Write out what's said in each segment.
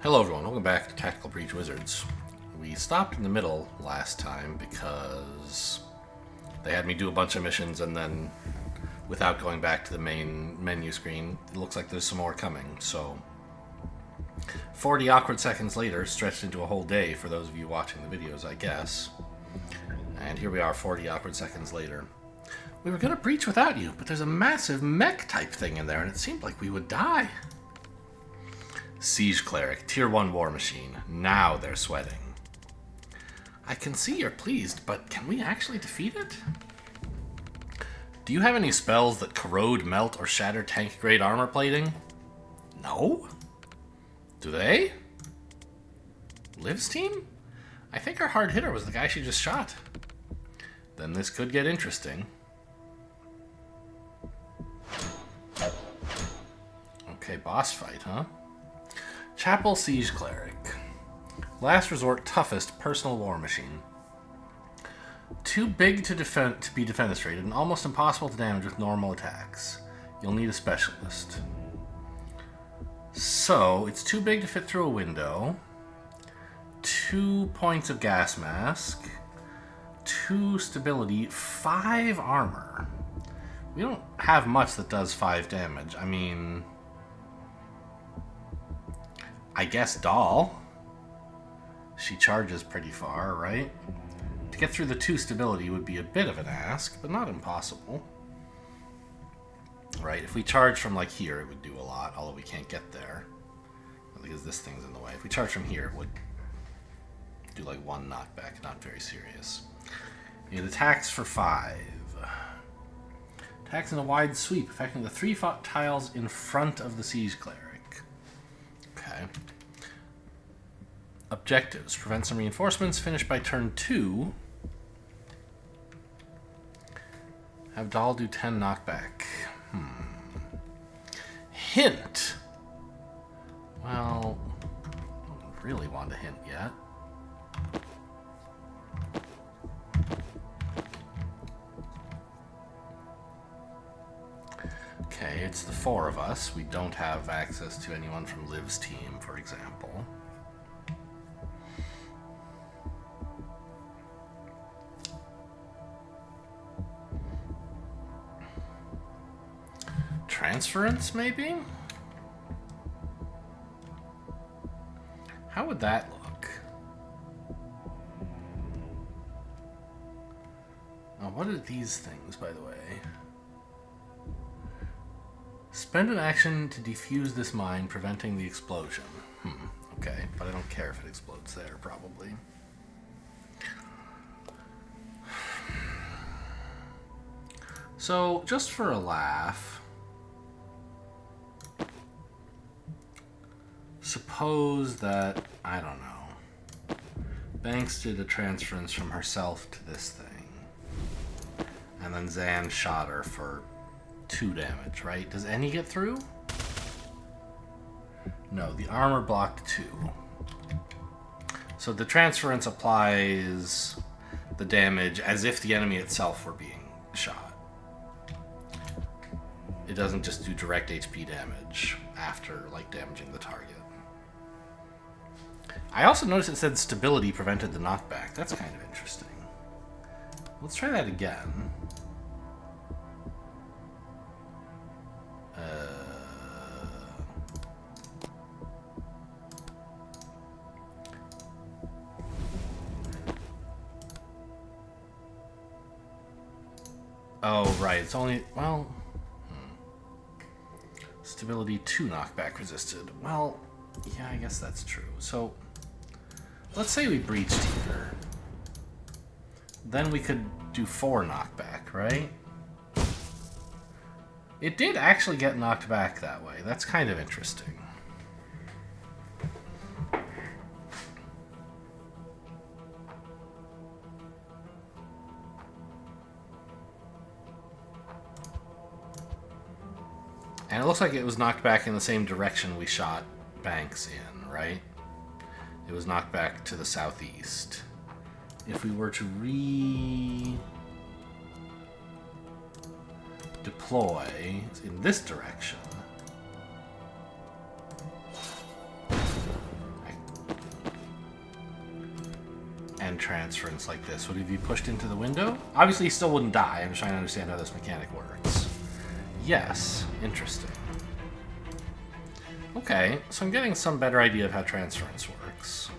Hello everyone, welcome back to Tactical Breach Wizards. We stopped in the middle last time because they had me do a bunch of missions and then without going back to the main menu screen, it looks like there's some more coming. So 40 awkward seconds later, stretched into a whole day for those of you watching the videos, I guess. And here we are 40 awkward seconds later. We were gonna breach without you, but there's a massive mech type thing in there and it seemed like we would die. Siege Cleric, Tier 1 War Machine. Now they're sweating. I can see you're pleased, but can we actually defeat it? Do you have any spells that corrode, melt, or shatter tank-grade armor plating? No? Do they? Liv's team? I think our hard hitter was the guy she just shot. Then this could get interesting. Okay, boss fight, huh? Chapel Siege Cleric. Last resort, toughest personal war machine. Too big to be defenestrated and almost impossible to damage with normal attacks. You'll need a specialist. So, it's too big to fit through a window. 2 points of gas mask. 2 stability. 5 armor. We don't have much that does 5 damage. I mean, I guess Doll. She charges pretty far, right? To get through the 2 stability would be a bit of an ask, but not impossible. Right, if we charge from like here, it would do a lot, although we can't get there. Because this thing's in the way. If we charge from here, it would do like 1 knockback, not very serious. It attacks for 5. Attacks in a wide sweep, affecting the 3 tiles in front of the Siege Cleric. Okay. Objectives. Prevent some reinforcements. Finish by turn 2. Have Doll do 10 knockback. Hint. Well, I don't really want to hint yet. Okay, it's the 4 of us. We don't have access to anyone from Liv's team, for example. Transference, maybe? How would that look? Now, what are these things, by the way? Spend an action to defuse this mine, preventing the explosion. Okay, but I don't care if it explodes there, probably. So, just for a laugh, suppose that, I don't know, Banks did a transference from herself to this thing, and then Zan shot her for 2 damage, right? Does any get through? No, the armor blocked 2. So the transference applies the damage as if the enemy itself were being shot. It doesn't just do direct HP damage after, like, damaging the target. I also noticed it said stability prevented the knockback. That's kind of interesting. Let's try that again. Oh, right. It's only, well, stability 2 knockback resisted. Well, yeah, I guess that's true. So, let's say we breached here. Then we could do 4 knockback, right? It did actually get knocked back that way. That's kind of interesting. And it looks like it was knocked back in the same direction we shot Banks in, right? It was knocked back to the southeast. If we were to deploy in this direction, and transference like this, would he be pushed into the window? Obviously, he still wouldn't die. I'm just trying to understand how this mechanic works. Yes. Interesting. Okay, so I'm getting some better idea of how transference works.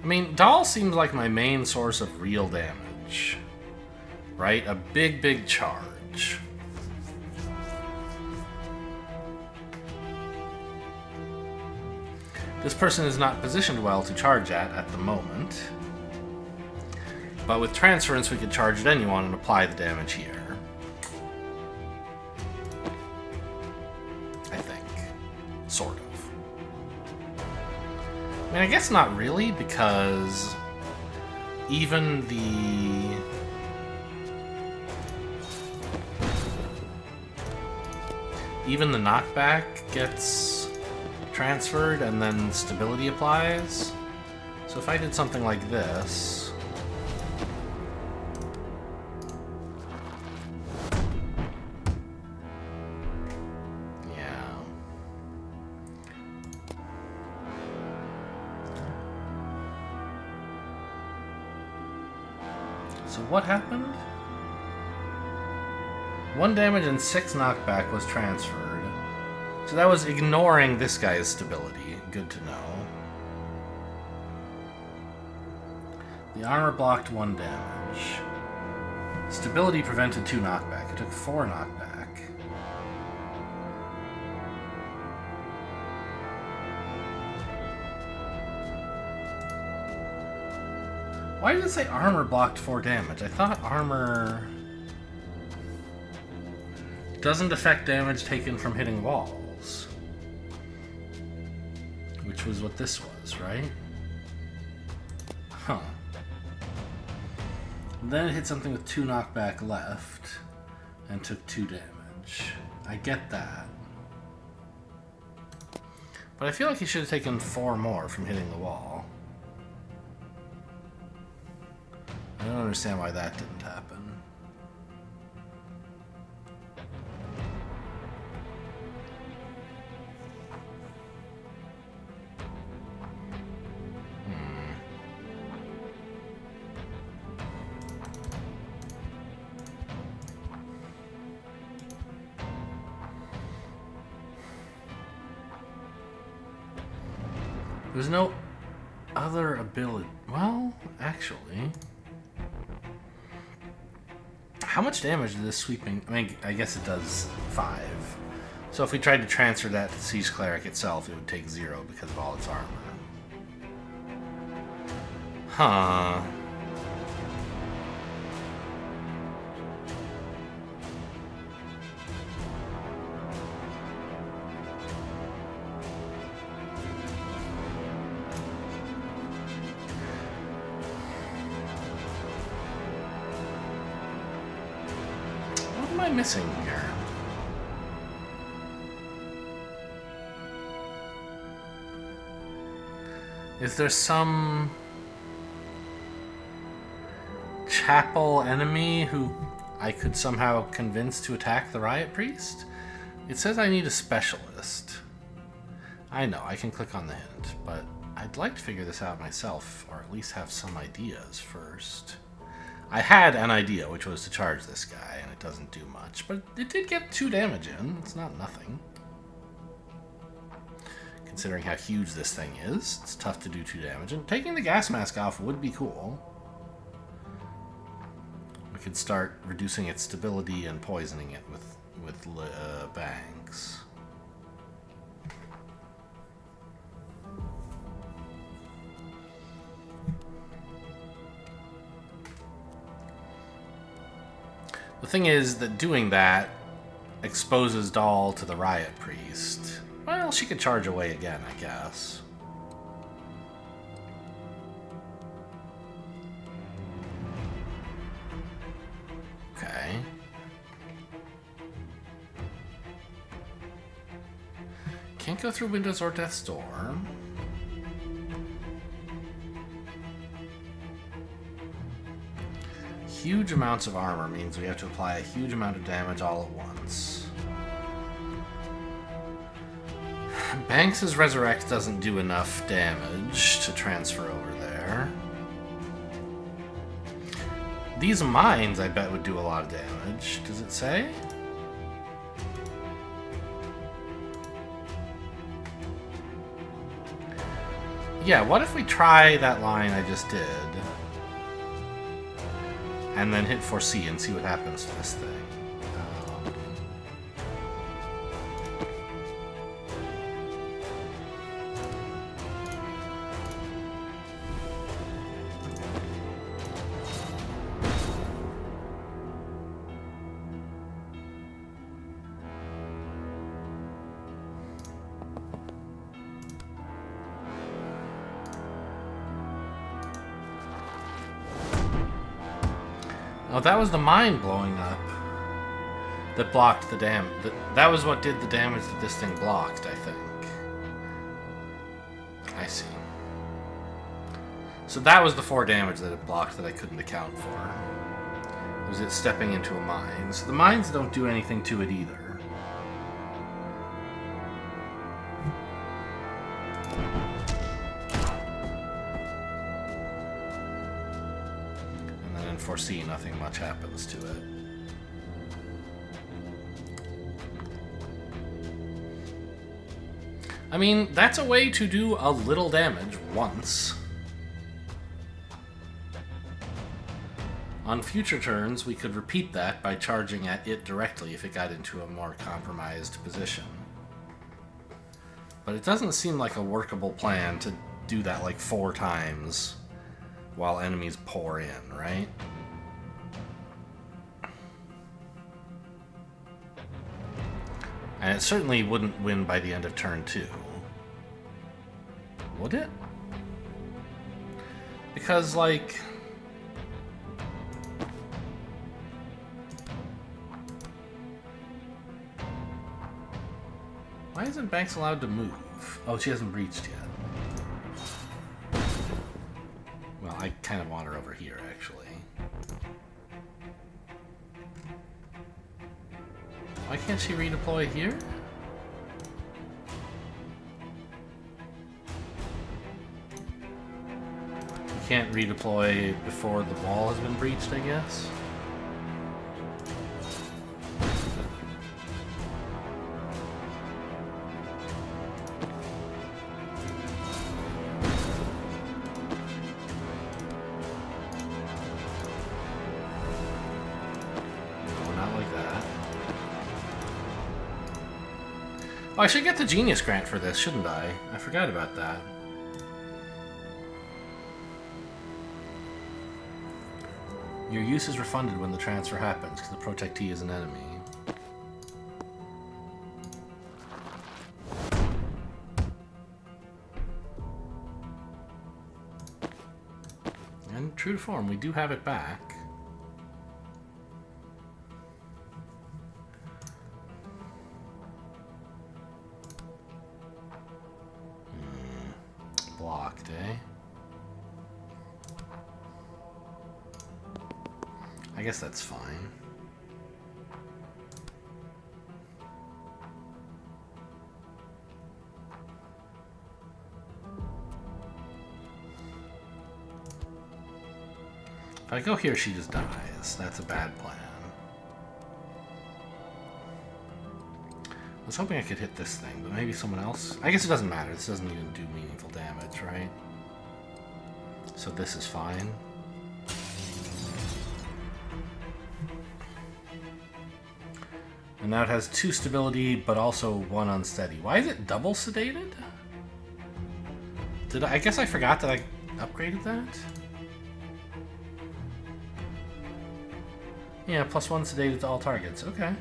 I mean, Dahl seems like my main source of real damage. Right? A big, big charge. This person is not positioned well to charge at the moment. But with transference, we could charge at anyone and apply the damage here. I think. Sort of. I mean, I guess not really, because even the knockback gets transferred and then stability applies. So if I did something like this, so what happened? 1 damage and 6 knockback was transferred. So that was ignoring this guy's stability. Good to know. The armor blocked 1 damage. Stability prevented 2 knockback. It took 4 knockback. Why did it say armor blocked 4 damage? I thought armor doesn't affect damage taken from hitting walls. Which was what this was, right? Huh. Then it hit something with 2 knockback left and took 2 damage. I get that. But I feel like he should have taken 4 more from hitting the wall. I don't understand why that didn't happen. There's no other ability. Well, actually, how much damage did this sweeping? I mean, I guess it does 5. So if we tried to transfer that to Siege Cleric itself, it would take 0 because of all its armor. Huh. What am I missing here? Is there some chapel enemy who I could somehow convince to attack the Riot Priest? It says I need a specialist. I know, I can click on the hint, but I'd like to figure this out myself, or at least have some ideas first. I had an idea, which was to charge this guy, and it doesn't do much, but it did get 2 damage in. It's not nothing. Considering how huge this thing is, it's tough to do 2 damage, and taking the gas mask off would be cool. We could start reducing its stability and poisoning it with bangs. The thing is that doing that exposes Dahl to the Riot Priest. Well, she could charge away again, I guess. Okay. Can't go through windows or Death's Door. Huge amounts of armor means we have to apply a huge amount of damage all at once. Banks's Resurrect doesn't do enough damage to transfer over there. These mines, I bet, would do a lot of damage. Does it say? Yeah, what if we try that line I just did? And then hit foresee and see what happens to this thing. Oh, that was the mine blowing up that blocked the dam. That was what did the damage that this thing blocked, I think. I see. So that was the 4 damage that it blocked that I couldn't account for. Was it stepping into a mine? So the mines don't do anything to it either. Foresee, nothing much happens to it. I mean, that's a way to do a little damage once. On future turns, we could repeat that by charging at it directly if it got into a more compromised position. But it doesn't seem like a workable plan to do that like 4 times while enemies pour in, right? And it certainly wouldn't win by the end of turn 2. Would it? Because, like... Why isn't Banks allowed to move? Oh, she hasn't breached yet. Well, I kind of want her over here, actually. Why can't she redeploy here? You can't redeploy before the wall has been breached, I guess? Oh, I should get the Genius Grant for this, shouldn't I? I forgot about that. Your use is refunded when the transfer happens, because the protectee is an enemy. And true to form, we do have it back. Blocked, eh? I guess that's fine. If I go here, she just dies. That's a bad plan. I was hoping I could hit this thing, but maybe someone else? I guess it doesn't matter. This doesn't even do meaningful damage, right? So this is fine. And now it has 2 stability, but also 1 unsteady. Why is it double sedated? I guess I forgot that I upgraded that? Yeah, +1 sedated to all targets. Okay.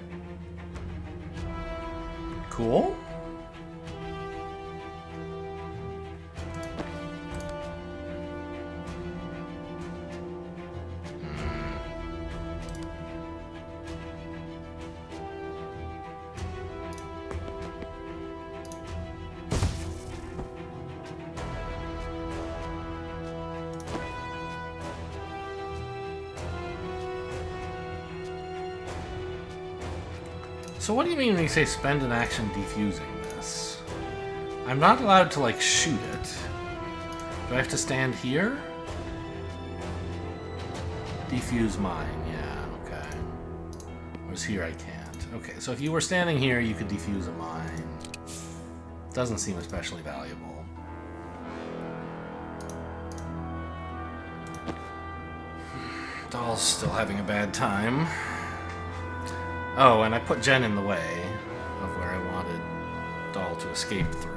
Cool. So what do you mean when you say spend an action defusing this? I'm not allowed to, like, shoot it. Do I have to stand here? Defuse mine, yeah, okay. Whereas here I can't. Okay, so if you were standing here, you could defuse a mine. Doesn't seem especially valuable. Doll's still having a bad time. Oh, and I put Jen in the way of where I wanted Doll to escape through.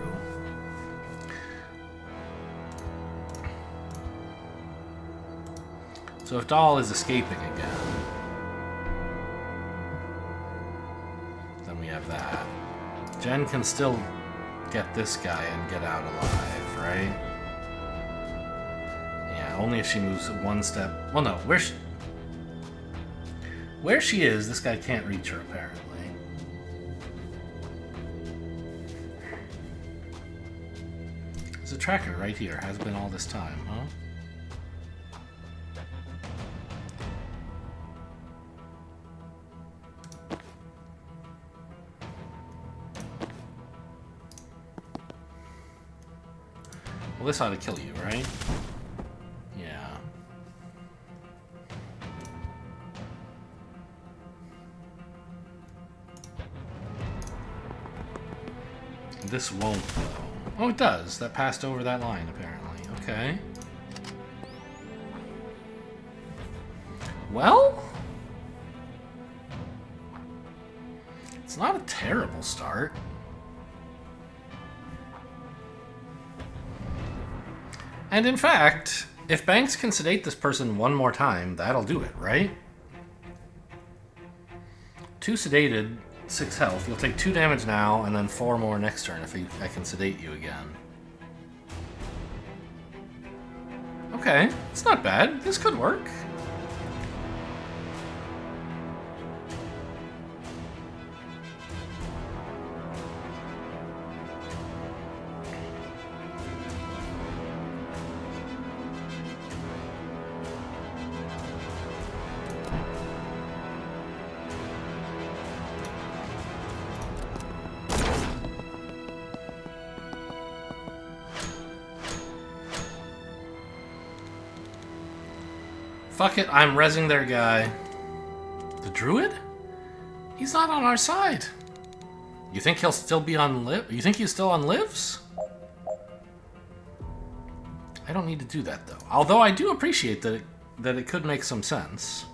So if Doll is escaping again, then we have that. Jen can still get this guy and get out alive, right? Yeah, only if she moves one step. Well, no, where she is, this guy can't reach her, apparently. There's a tracker right here. Has been all this time, huh? Well, this ought to kill you, right? Yeah. This won't, though. Oh, it does. That passed over that line, apparently. Okay. Well? It's not a terrible start. And in fact, if Banks can sedate this person one more time, that'll do it, right? 2 sedated, 6 health. You'll take 2 damage now, and then 4 more next turn if I can sedate you again. Okay, it's not bad. This could work. Fuck it, I'm rezzing their guy. The druid? He's not on our side. You think he'll still be on live? You think he's still on lives? I don't need to do that, though. Although I do appreciate that it could make some sense.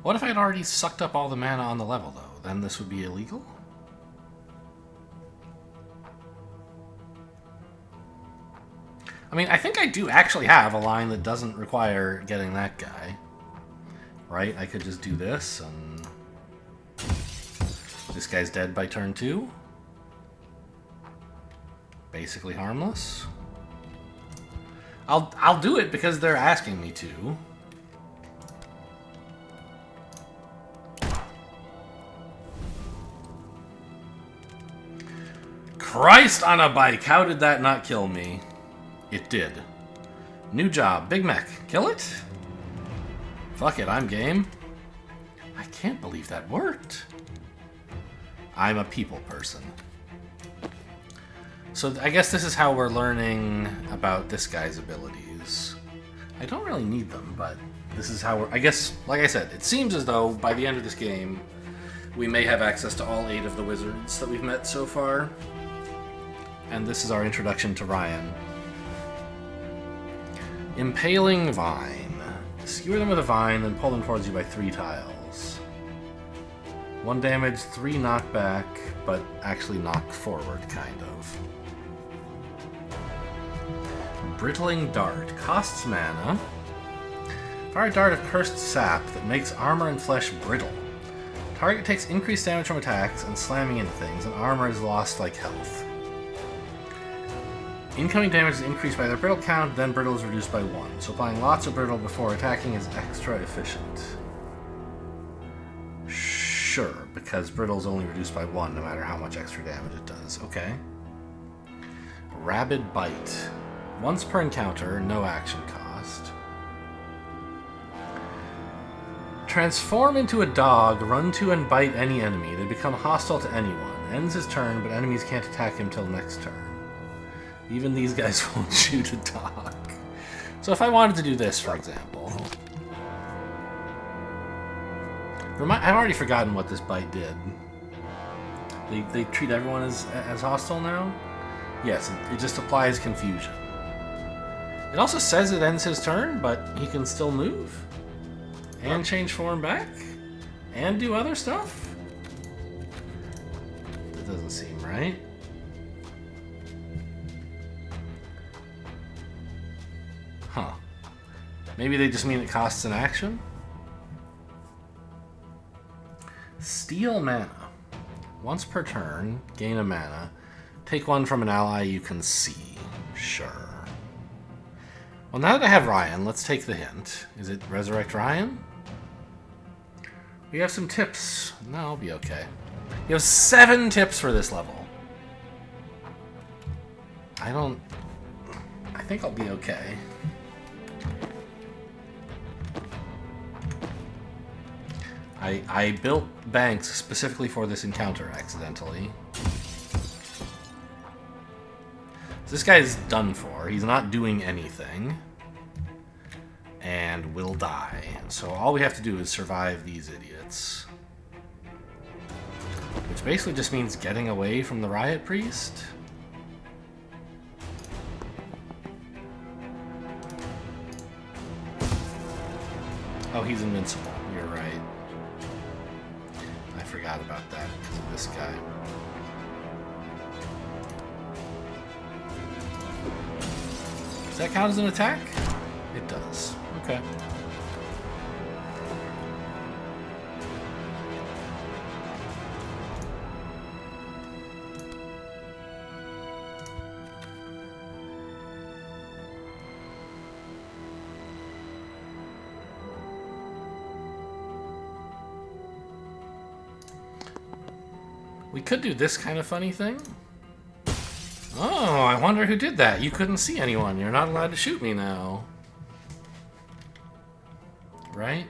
What if I had already sucked up all the mana on the level, though? Then this would be illegal? I mean, I think I do actually have a line that doesn't require getting that guy. Right? I could just do this, and... this guy's dead by turn 2. Basically harmless. I'll do it because they're asking me to. Christ on a bike! How did that not kill me? It did. New job. Big Mech. Kill it? Fuck it, I'm game. I can't believe that worked. I'm a people person. So I guess this is how we're learning about this guy's abilities. I don't really need them, but this is how we're... I guess, like I said, it seems as though by the end of this game, we may have access to all 8 of the wizards that we've met so far. And this is our introduction to Ryan. Impaling Vine. Skewer them with a vine, then pull them towards you by 3 tiles. 1 damage, 3 knockback, but actually knock forward, kind of. Brittling Dart. Costs mana. Fire a dart of cursed sap that makes armor and flesh brittle. Target takes increased damage from attacks and slamming into things, and armor is lost like health. Incoming damage is increased by their brittle count, then brittle is reduced by 1. So applying lots of brittle before attacking is extra efficient. Sure, because brittle is only reduced by 1 no matter how much extra damage it does. Okay. Rabid Bite. Once per encounter, no action cost. Transform into a dog, run to and bite any enemy. They become hostile to anyone. Ends his turn, but enemies can't attack him till next turn. Even these guys won't shoot a dog. So if I wanted to do this, for example... I've already forgotten what this bite did. They treat everyone as hostile now? Yes, it just applies confusion. It also says it ends his turn, but he can still move. And change form back? And do other stuff? That doesn't seem right. Huh. Maybe they just mean it costs an action? Steal mana. Once per turn, gain a mana. Take one from an ally you can see. Sure. Well, now that I have Ryan, let's take the hint. Is it Resurrect Ryan? We have some tips. No, I'll be okay. You have 7 tips for this level. I think I'll be okay. I built banks specifically for this encounter accidentally. This guy's done for. He's not doing anything. And will die. So all we have to do is survive these idiots. Which basically just means getting away from the Riot Priest. Oh, he's invincible. You're right. I forgot about that because of this guy. Does that count as an attack? It does. Okay. We could do this kind of funny thing. Oh, I wonder who did that. You couldn't see anyone. You're not allowed to shoot me now. Right?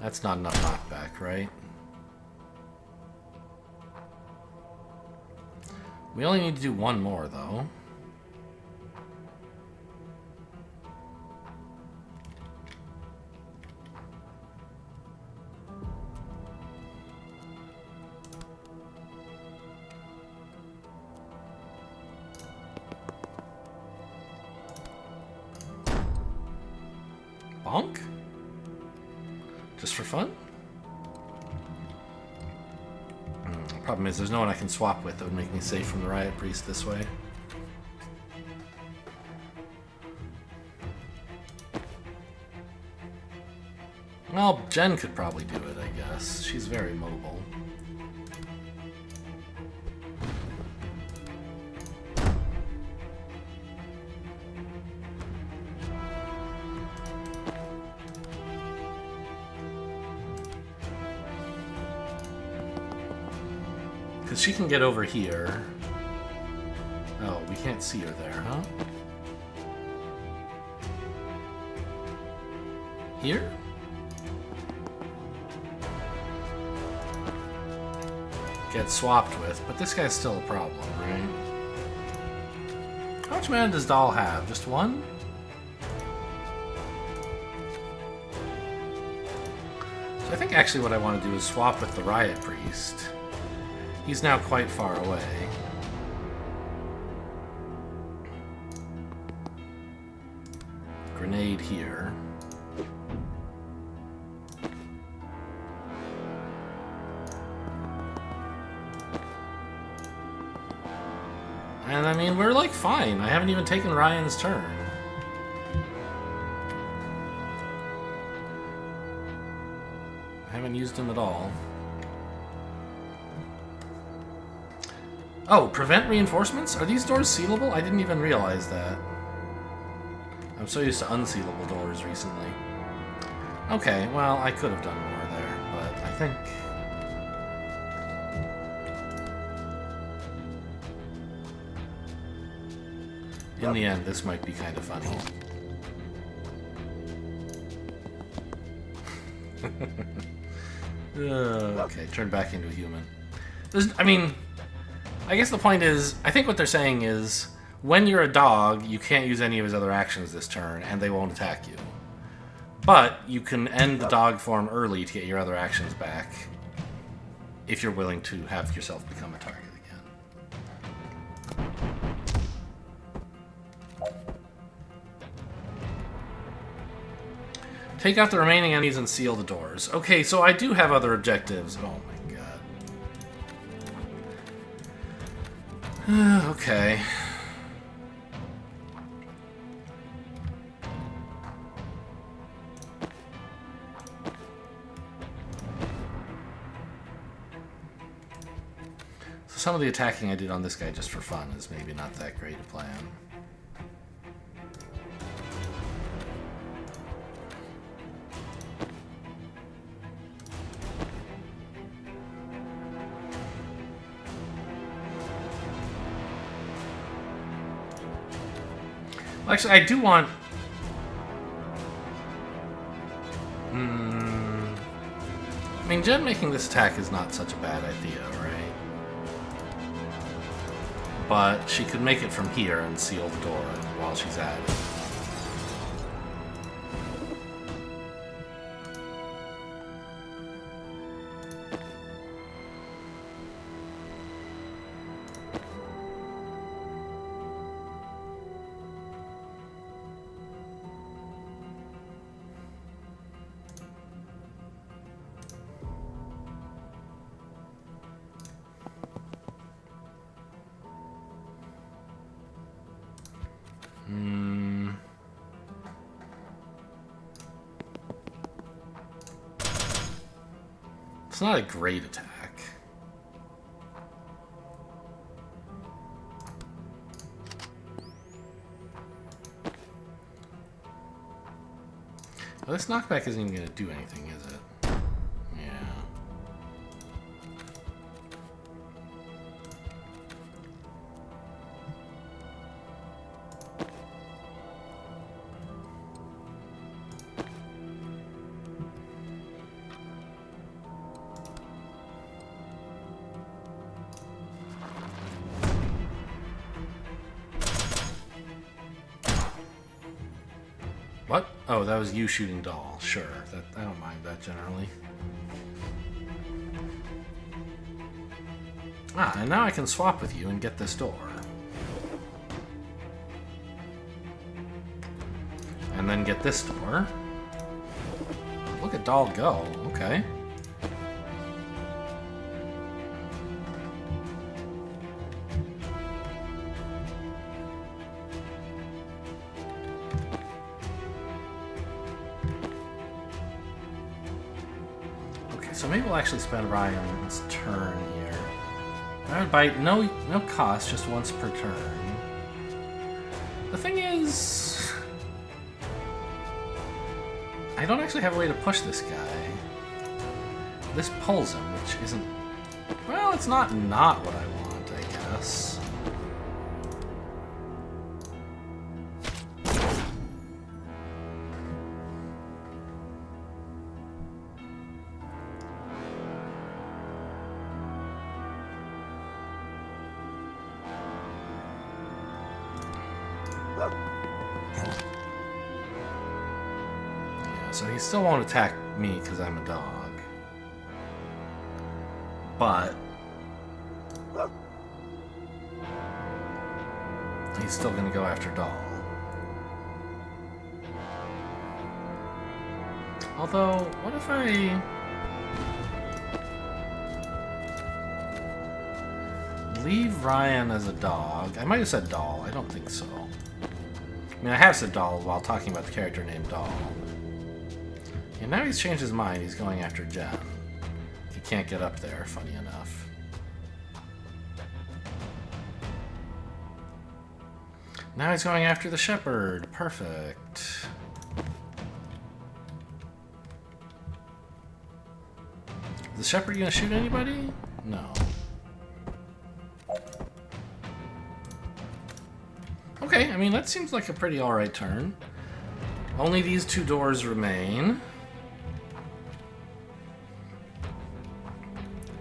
That's not enough knockback, right? We only need to do one more, though. Bonk? Just for fun? Problem is, there's no one I can swap with that would make me safe from the Riot Priest this way. Well, Jen could probably do it, I guess. She's very mobile. Because she can get over here. Oh, we can't see her there, huh? Here? Get swapped with, but this guy's still a problem, right? How much mana does Dahl have? Just one? So I think actually what I want to do is swap with the Riot Priest. He's now quite far away. Grenade here. And I mean, we're like fine. I haven't even taken Ryan's turn. I haven't used him at all. Oh, prevent reinforcements? Are these doors sealable? I didn't even realize that. I'm so used to unsealable doors recently. Okay, well, I could have done more there, but I think... in the end, this might be kind of funny. Okay, turn back into a human. I mean, I guess the point is, I think what they're saying is, when you're a dog, you can't use any of his other actions this turn, and they won't attack you. But you can end the dog form early to get your other actions back, if you're willing to have yourself become a target again. Take out the remaining enemies and seal the doors. Okay, so I do have other objectives. Oh my god. Okay. So some of the attacking I did on this guy just for fun is maybe not that great a plan. Actually, I do want... I mean, Jen making this attack is not such a bad idea, right? But she could make it from here and seal the door while she's at it. It's not a great attack. Well, this knockback isn't even going to do anything, is it? Yeah. What? Oh, that was you shooting doll. Sure, I don't mind that generally. Ah, and now I can swap with you and get this door. And then get this door. Look at doll go. Okay. So maybe we'll actually spend Ryan's turn here. I would bite, no cost, just once per turn. The thing is, I don't actually have a way to push this guy. This pulls him, which isn't, well, it's not what I want, I guess. So he still won't attack me because I'm a dog. But he's still going to go after doll. Although, what if I... leave Ryan as a dog? I might have said doll. I don't think so. I mean, I have said doll while talking about the character named Doll. And now he's changed his mind. He's going after Jen. He can't get up there, funny enough. Now he's going after the shepherd. Perfect. Is the shepherd gonna shoot anybody? No. Okay, I mean, that seems like a pretty alright turn. Only these 2 doors remain.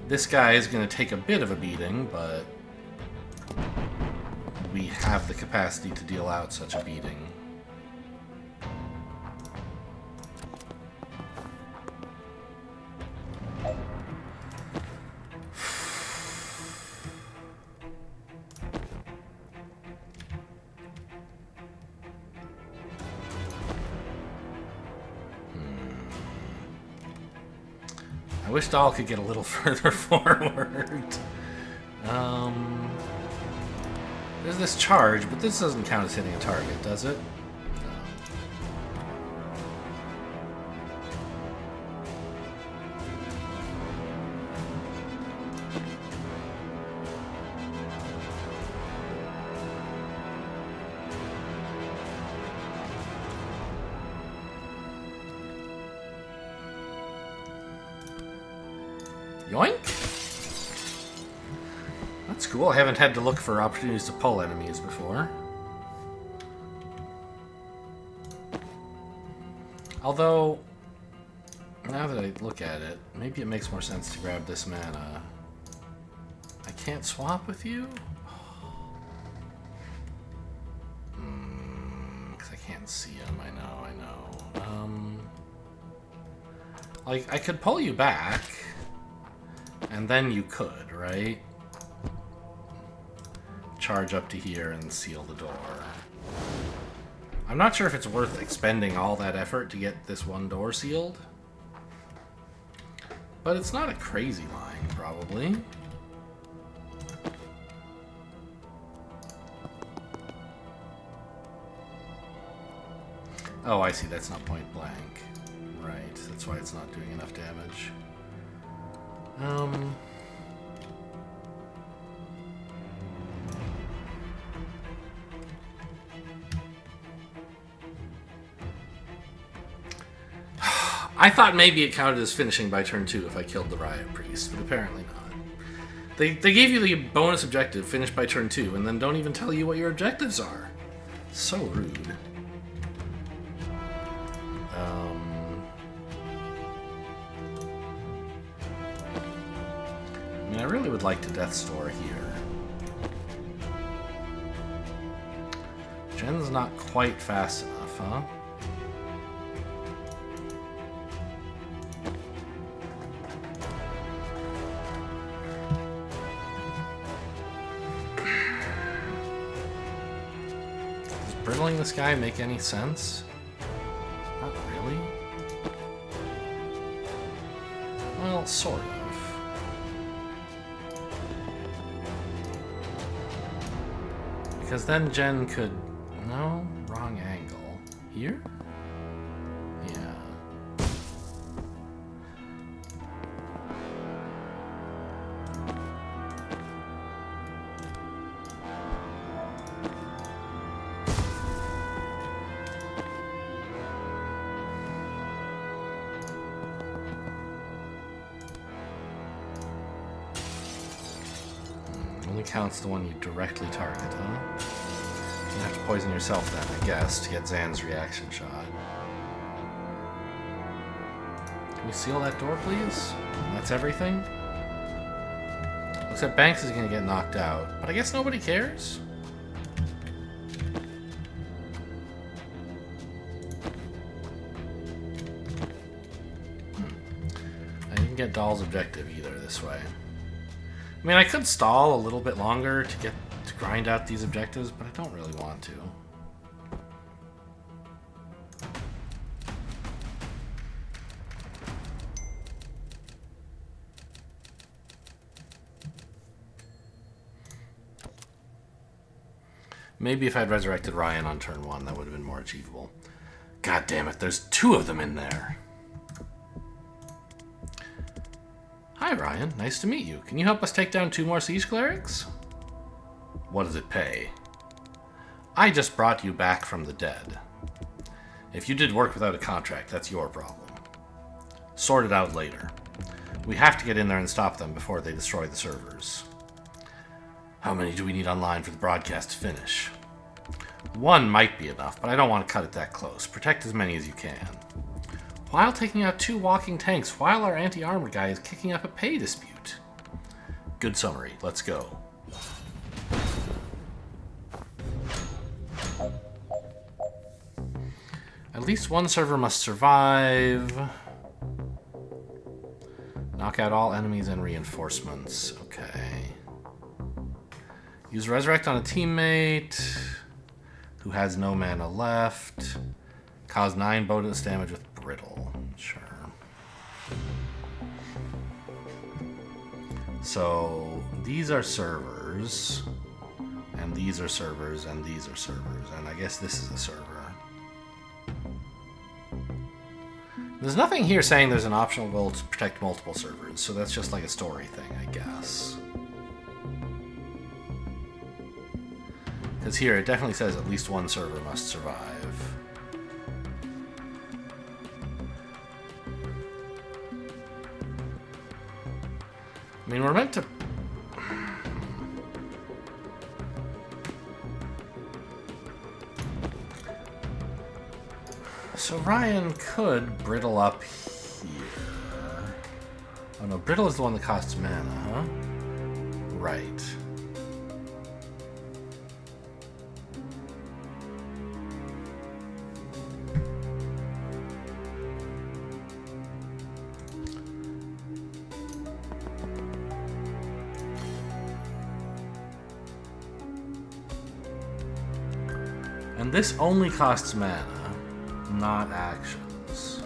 This guy is going to take a bit of a beating, but we have the capacity to deal out such a beating. I wish Dahl could get a little further forward. There's this charge, but this doesn't count as hitting a target, does it? Yoink! That's cool. I haven't had to look for opportunities to pull enemies before. Although, now that I look at it, maybe it makes more sense to grab this mana. I can't swap with you? Because I can't see him, I know. Like, I could pull you back, and then you could, right? Charge up to here and seal the door. I'm not sure if it's worth expending all that effort to get this one door sealed. But it's not a crazy line, probably. Oh, I see. That's not point blank. Right. That's why it's not doing enough damage. I thought maybe it counted as finishing by turn 2 if I killed the Riot Priest, but apparently not. They gave you the bonus objective, finish by turn 2, and then don't even tell you what your objectives are. So rude. I mean, I really would like to Death's Door here. Jen's not quite fast enough, huh? Does brittling this guy make any sense? Not really. Well, sort of. Because then Jen could... No, wrong angle. Here? Yeah. Only counts the one you directly target, huh? You have to poison yourself then, I guess, to get Zan's reaction shot. Can we seal that door, please? That's everything? Looks like Banks is going to get knocked out, but I guess nobody cares? I didn't get Dahl's objective either this way. I mean, I could stall a little bit longer to grind out these objectives, but I don't really want to. Maybe if I'd resurrected Ryan on turn 1, that would have been more achievable. God damn it, there's 2 of them in there. Hi, Ryan. Nice to meet you. Can you help us take down 2 more Siege Clerics? What does it pay? I just brought you back from the dead. If you did work without a contract, that's your problem. Sort it out later. We have to get in there and stop them before they destroy the servers. How many do we need online for the broadcast to finish? One might be enough, but I don't want to cut it that close. Protect as many as you can. While taking out 2 walking tanks, while our anti-armor guy is kicking up a pay dispute. Good summary. Let's go. At least one server must survive. Knock out all enemies and reinforcements. Okay. Use Resurrect on a teammate who has no mana left. Cause 9 bonus damage with Brittle. Sure. So these are servers, and these are servers, and these are servers, and I guess this is a server. There's nothing here saying there's an optional goal to protect multiple servers, so that's just like a story thing, I guess. Because here it definitely says at least one server must survive. I mean, we're meant to... So Ryan could Brittle up here. Oh no, Brittle is the one that costs mana, huh? Right. And this only costs mana, not actions.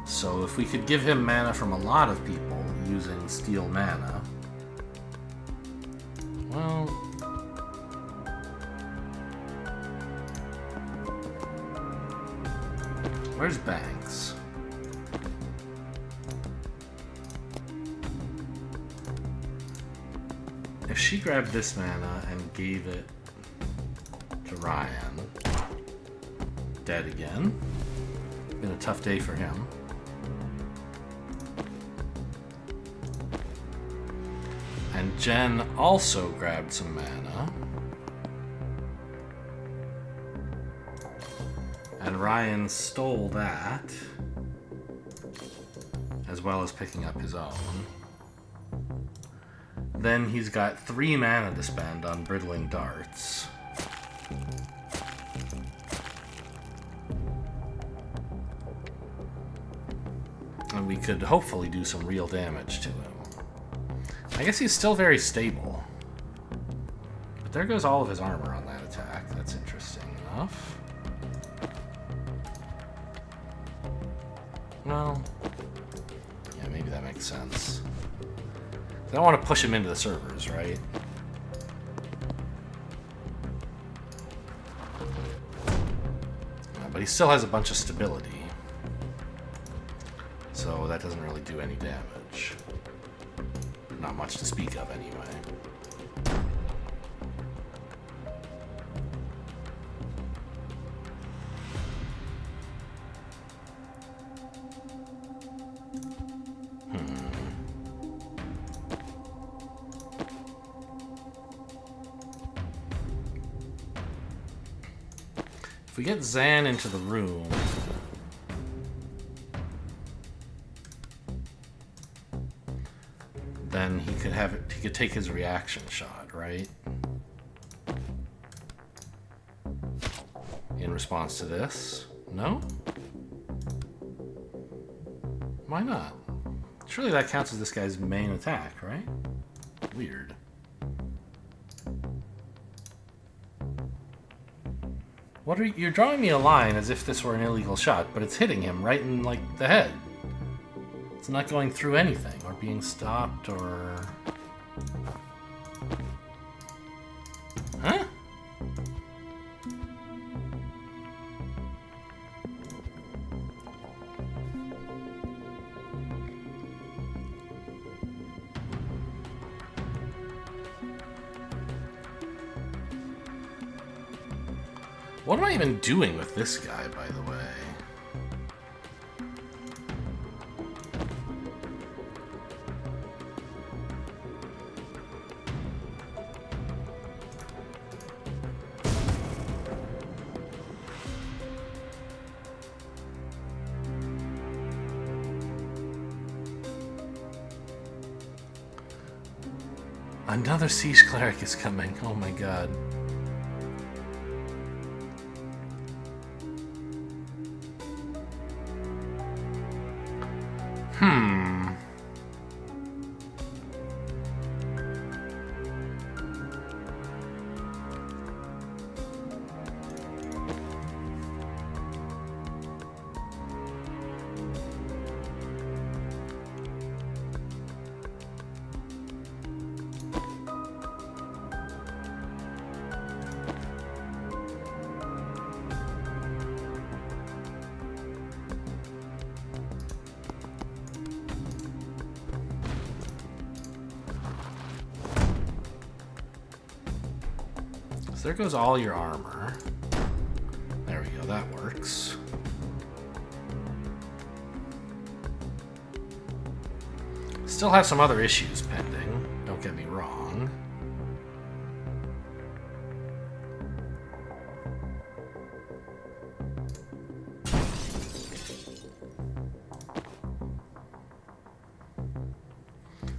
So if we could give him mana from a lot of people using steal mana, well, where's Banks? If she grabbed this mana and gave it to Ryan, dead again. Been a tough day for him. And Jen also grabbed some mana. And Ryan stole that, as well as picking up his own. Then he's got 3 mana to spend on Brittling Darts. And we could hopefully do some real damage to him. I guess he's still very stable. But there goes all of his armor on that attack. That's interesting enough. Well, yeah, maybe that makes sense. I don't want to push him into the servers, right? But he still has a bunch of stability. So that doesn't really do any damage. Not much to speak of, anyway. If we get Zan into the room... then he could have it, he could take his reaction shot, right? In response to this? No? Why not? Surely that counts as this guy's main attack, right? Weird. What are you, you're drawing me a line as if this were an illegal shot, but it's hitting him right in, like, the head. It's not going through anything, or being stopped, or... Huh? What am I even doing with this guy, by the way? Another siege cleric is coming. Oh my god. There goes all your armor. There we go, that works. Still have some other issues pending, don't get me wrong.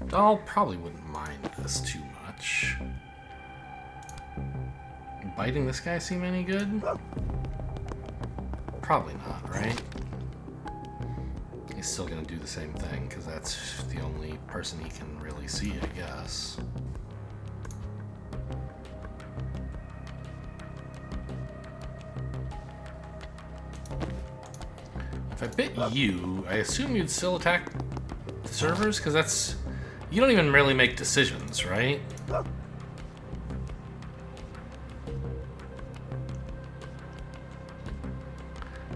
Doll probably wouldn't mind this too much. Biting this guy seem any good? Probably not, right? He's still gonna do the same thing, because that's the only person he can really see, I guess. If I bit you, I assume you'd still attack the servers, because that's... You don't even really make decisions, right?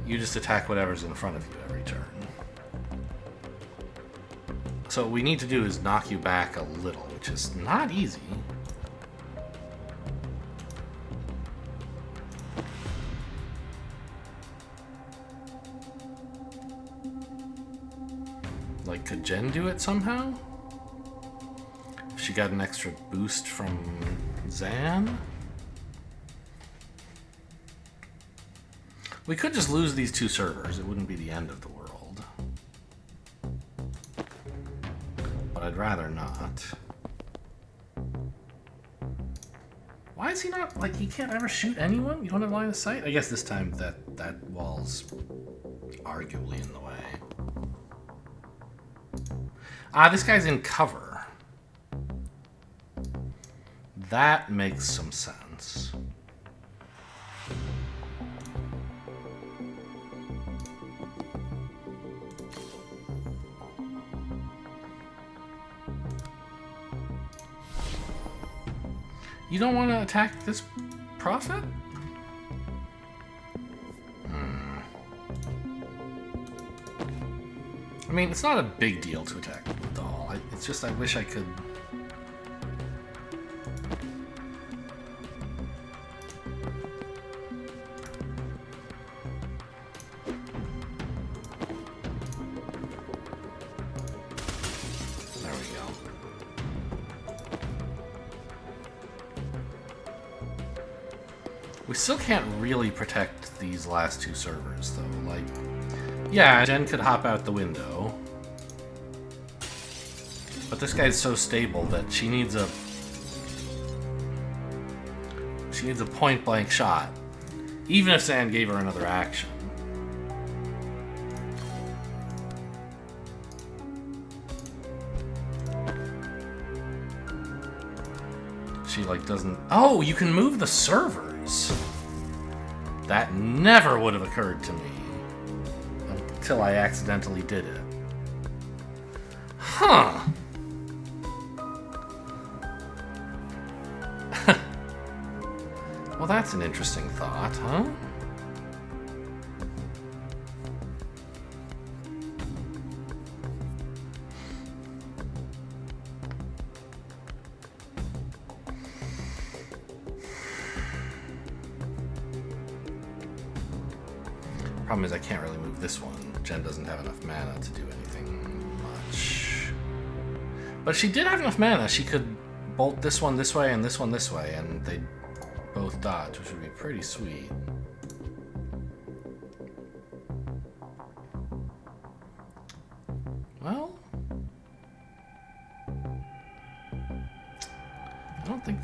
You just attack whatever's in front of you every turn. So what we need to do is knock you back a little, which is not easy. Like, could Jen do it somehow? If she got an extra boost from Zan? We could just lose these two servers. It wouldn't be the end of the world. But I'd rather not. Why is he not, like, he can't ever shoot anyone? You don't have line of sight? I guess this time that wall's arguably in the way. Ah, this guy's in cover. That makes some sense. You don't want to attack this prophet? I mean, it's not a big deal to attack the doll. It's just I wish I could... There we go. We still can't really protect these last two servers, though. Like, yeah, Jen could hop out the window. But this guy's so stable that she needs a point-blank shot. Even if Zan gave her another action. She, like, doesn't... Oh, you can move the servers! That never would have occurred to me. Until I accidentally did it. Huh. Well, that's an interesting thought, huh? Problem is I can't really move this one. Jen doesn't have enough mana to do anything much. But she did have enough mana. She could bolt this one this way and this one this way, and they'd both dodge, which would be pretty sweet. Well...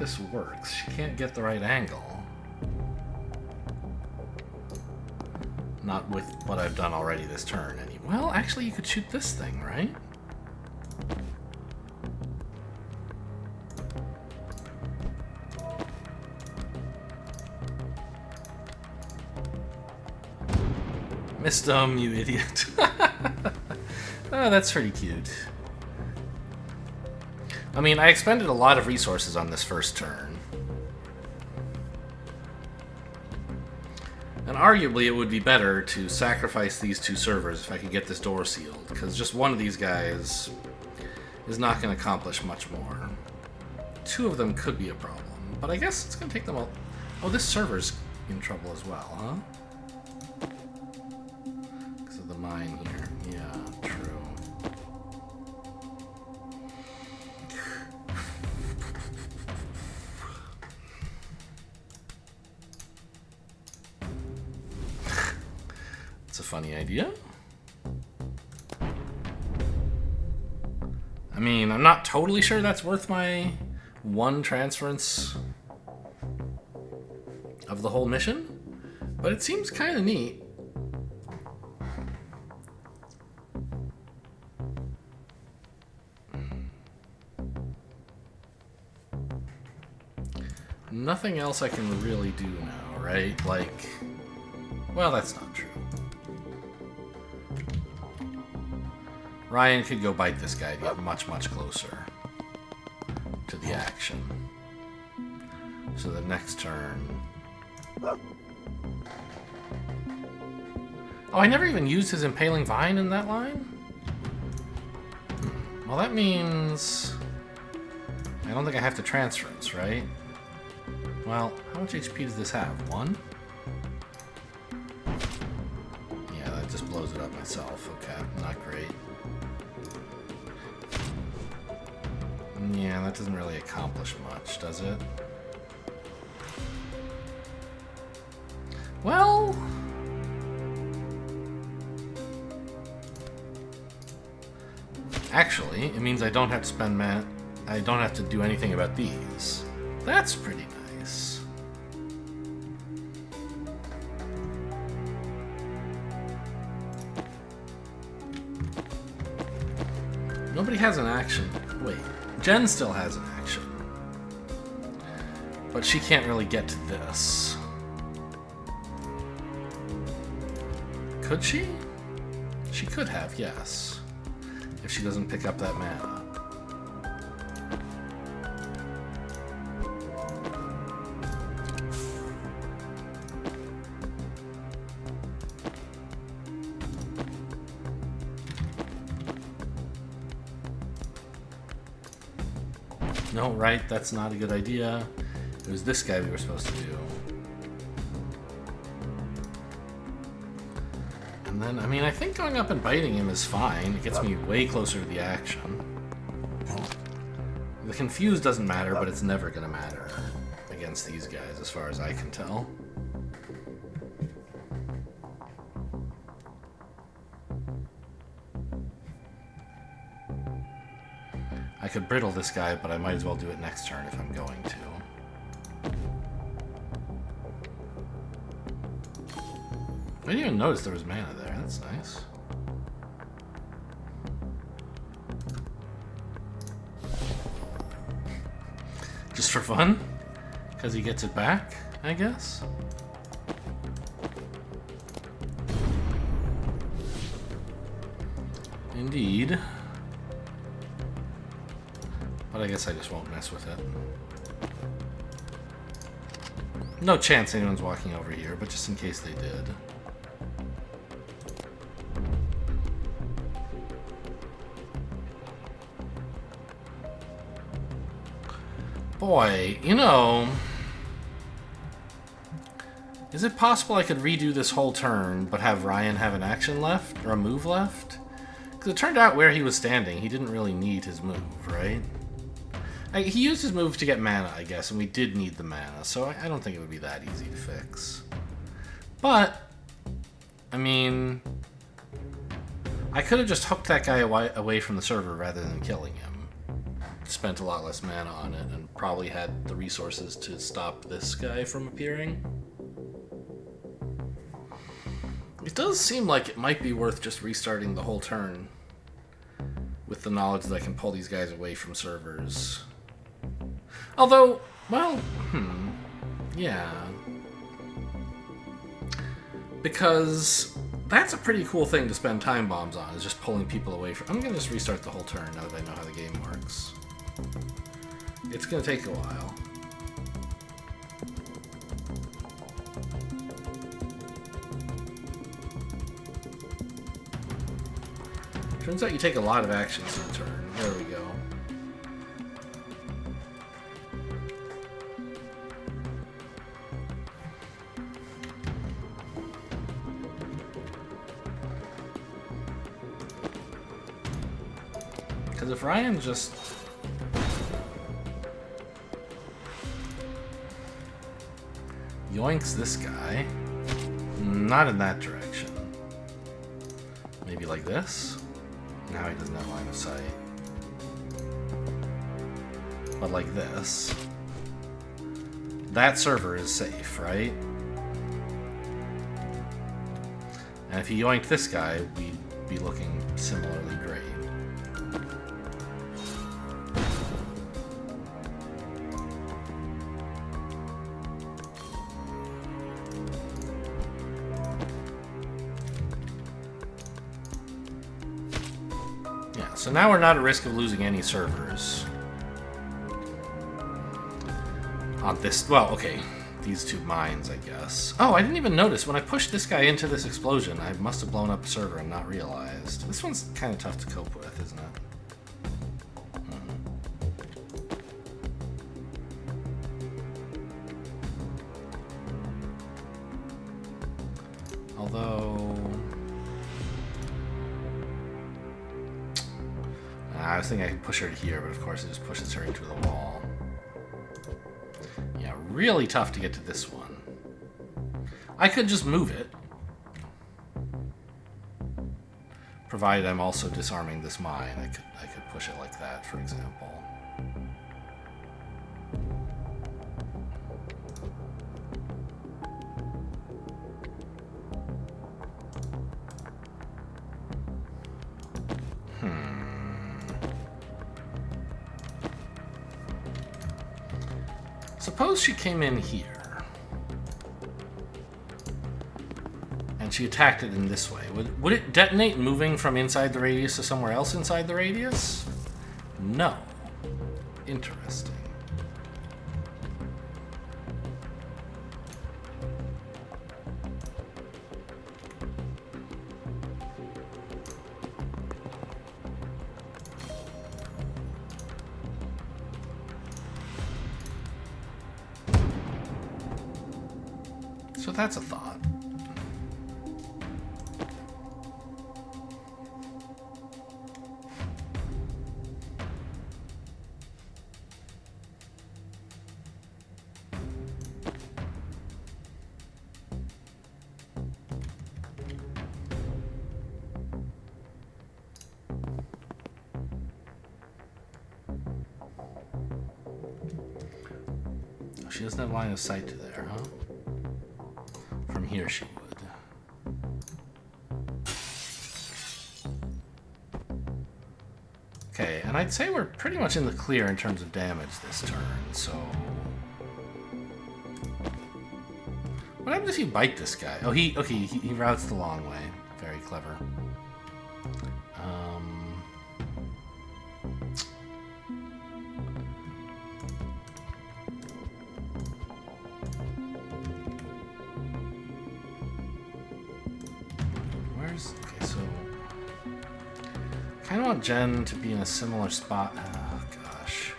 this works. She can't get the right angle. Not with what I've done already this turn. Well, actually, you could shoot this thing, right? Missed him, you idiot. Oh, that's pretty cute. I mean, I expended a lot of resources on this first turn. And arguably, it would be better to sacrifice these two servers if I could get this door sealed, because just one of these guys is not going to accomplish much more. Two of them could be a problem, but I guess it's going to take them all... Oh, this server's in trouble as well, huh? Because of the mine here. Yeah, true. It's a funny idea. I mean, I'm not totally sure that's worth my one transference of the whole mission, but it seems kind of neat. Nothing else I can really do now, right? Like, well, that's not true. Ryan could go bite this guy to get much, much closer to the action. So the next turn... Oh, I never even used his Impaling Vine in that line? Well, that means... I don't think I have to transference, right? Well, how much HP does this have? 1? Yeah, that just blows it up myself. Okay, not great. Yeah, that doesn't really accomplish much, does it? Well... Actually, it means I don't have to spend I don't have to do anything about these. That's pretty nice. Nobody has an action. Wait. Jen still has an action. But she can't really get to this. Could she? She could have, yes. If she doesn't pick up that mana. No, right? That's not a good idea. It was this guy we were supposed to do. And then, I mean, I think going up and biting him is fine. It gets me way closer to the action. The confuse doesn't matter, but it's never going to matter against these guys, as far as I can tell. I could brittle this guy, but I might as well do it next turn if I'm going to. I didn't even notice there was mana there. That's nice. Just for fun? Because he gets it back, I guess? Indeed. But I guess I just won't mess with it. No chance anyone's walking over here, but just in case they did. Boy, you know... Is it possible I could redo this whole turn, but have Ryan have an action left? Or a move left? Because it turned out where he was standing, he didn't really need his move, right? He used his move to get mana, I guess, and we did need the mana, so I don't think it would be that easy to fix. But, I mean... I could have just hooked that guy away from the server rather than killing him. spent a lot less mana on it and probably had the resources to stop this guy from appearing. It does seem like it might be worth just restarting the whole turn with the knowledge that I can pull these guys away from servers. Although, well, yeah. Because that's a pretty cool thing to spend time bombs on, is just pulling people away from... I'm going to just restart the whole turn now that I know how the game works. It's going to take a while. Turns out you take a lot of actions in a turn. There we go. Because if Ryan just... yoinks this guy, not in that direction. Maybe like this? Now he doesn't have line of sight. But like this. That server is safe, right? And if he yoinked this guy, we'd be looking similarly great. So now we're not at risk of losing any servers. On this, well, okay, these two mines, I guess. Oh, I didn't even notice. When I pushed this guy into this explosion, I must have blown up a server and not realized. This one's kind of tough to cope with, isn't it? Although... I was thinking I could push her to here, but of course it just pushes her into the wall. Yeah, really tough to get to this one. I could just move it. Provided I'm also disarming this mine, I could push it like that, for example. Suppose she came in here, and she attacked it in this way. Would it detonate moving from inside the radius to somewhere else inside the radius? No. Interesting. So that's a thought. She doesn't have line of sight to there, huh? From here she would. Okay, and I'd say we're pretty much in the clear in terms of damage this turn, so... What happens if you bite this guy? Oh, he routes the long way. Very clever. Okay, so kind of want Jen to be in a similar spot. Oh gosh,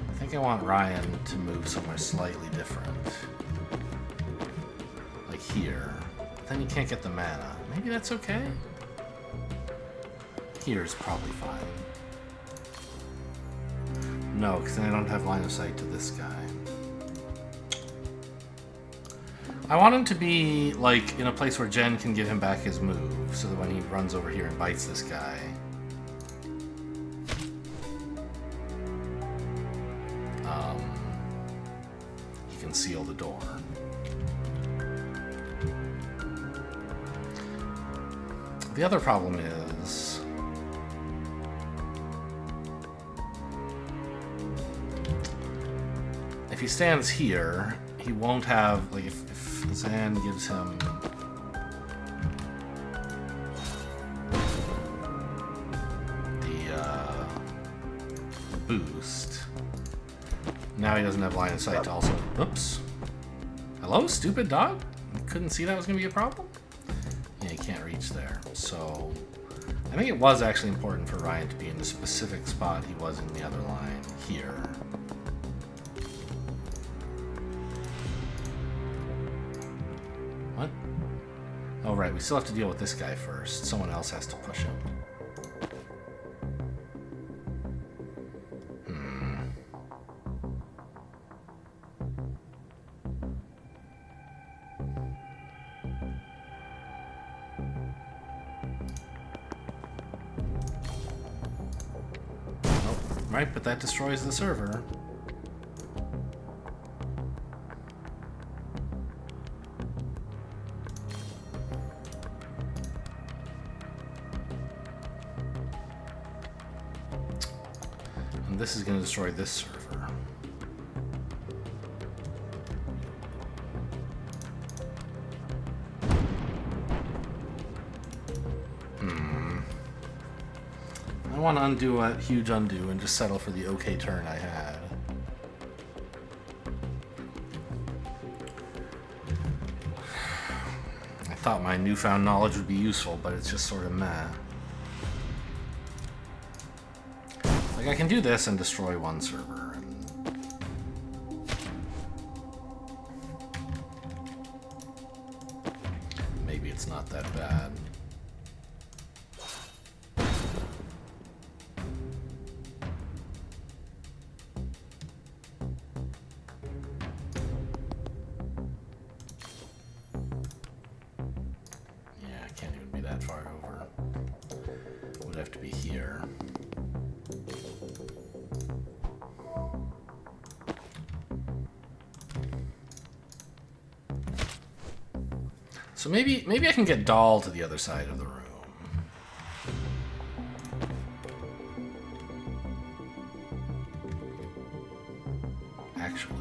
I think I want Ryan to move somewhere slightly different, like here. But then you can't get the mana. Maybe that's okay. Here's probably fine. No, because then I don't have line of sight to this guy. I want him to be, like, in a place where Jen can give him back his move, so that when he runs over here and bites this guy... he can seal the door. The other problem is... if he stands here, he won't have, like, if Zan gives him the boost, now he doesn't have line of sight to also... Oops. Hello, stupid dog? You couldn't see that was going to be a problem? Yeah, he can't reach there. So, I think it was actually important for Ryan to be in the specific spot he was in the other line, here. What? Oh, right, we still have to deal with this guy first. Someone else has to push him. Right, but that destroys the server. And this is going to destroy this server. I want to undo a huge undo and just settle for the okay turn I had. I thought my newfound knowledge would be useful, but it's just sort of meh. Like, I can do this and destroy one server. Maybe it's not that bad. That far over. Would have to be here. So maybe I can get Dahl to the other side of the room. Actually.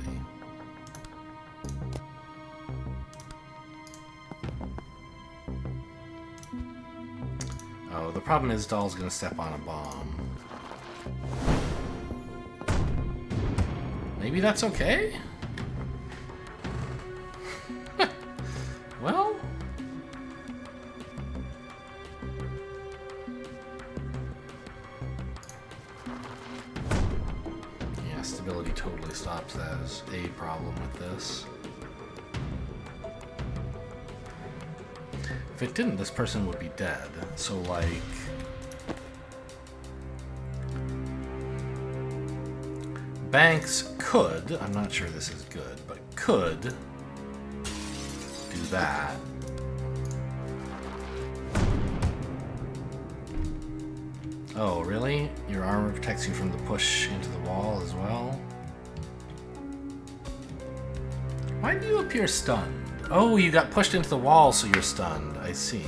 Oh, the problem is Dahl's gonna step on a bomb. Maybe that's okay? Well... yeah, stability totally stops that as a problem with this. If it didn't, this person would be dead. So, like... Banks could, I'm not sure this is good, but could do that. Oh, really? Your armor protects you from the push into the wall as well? Why do you appear stunned? Oh, you got pushed into the wall, so you're stunned. I see.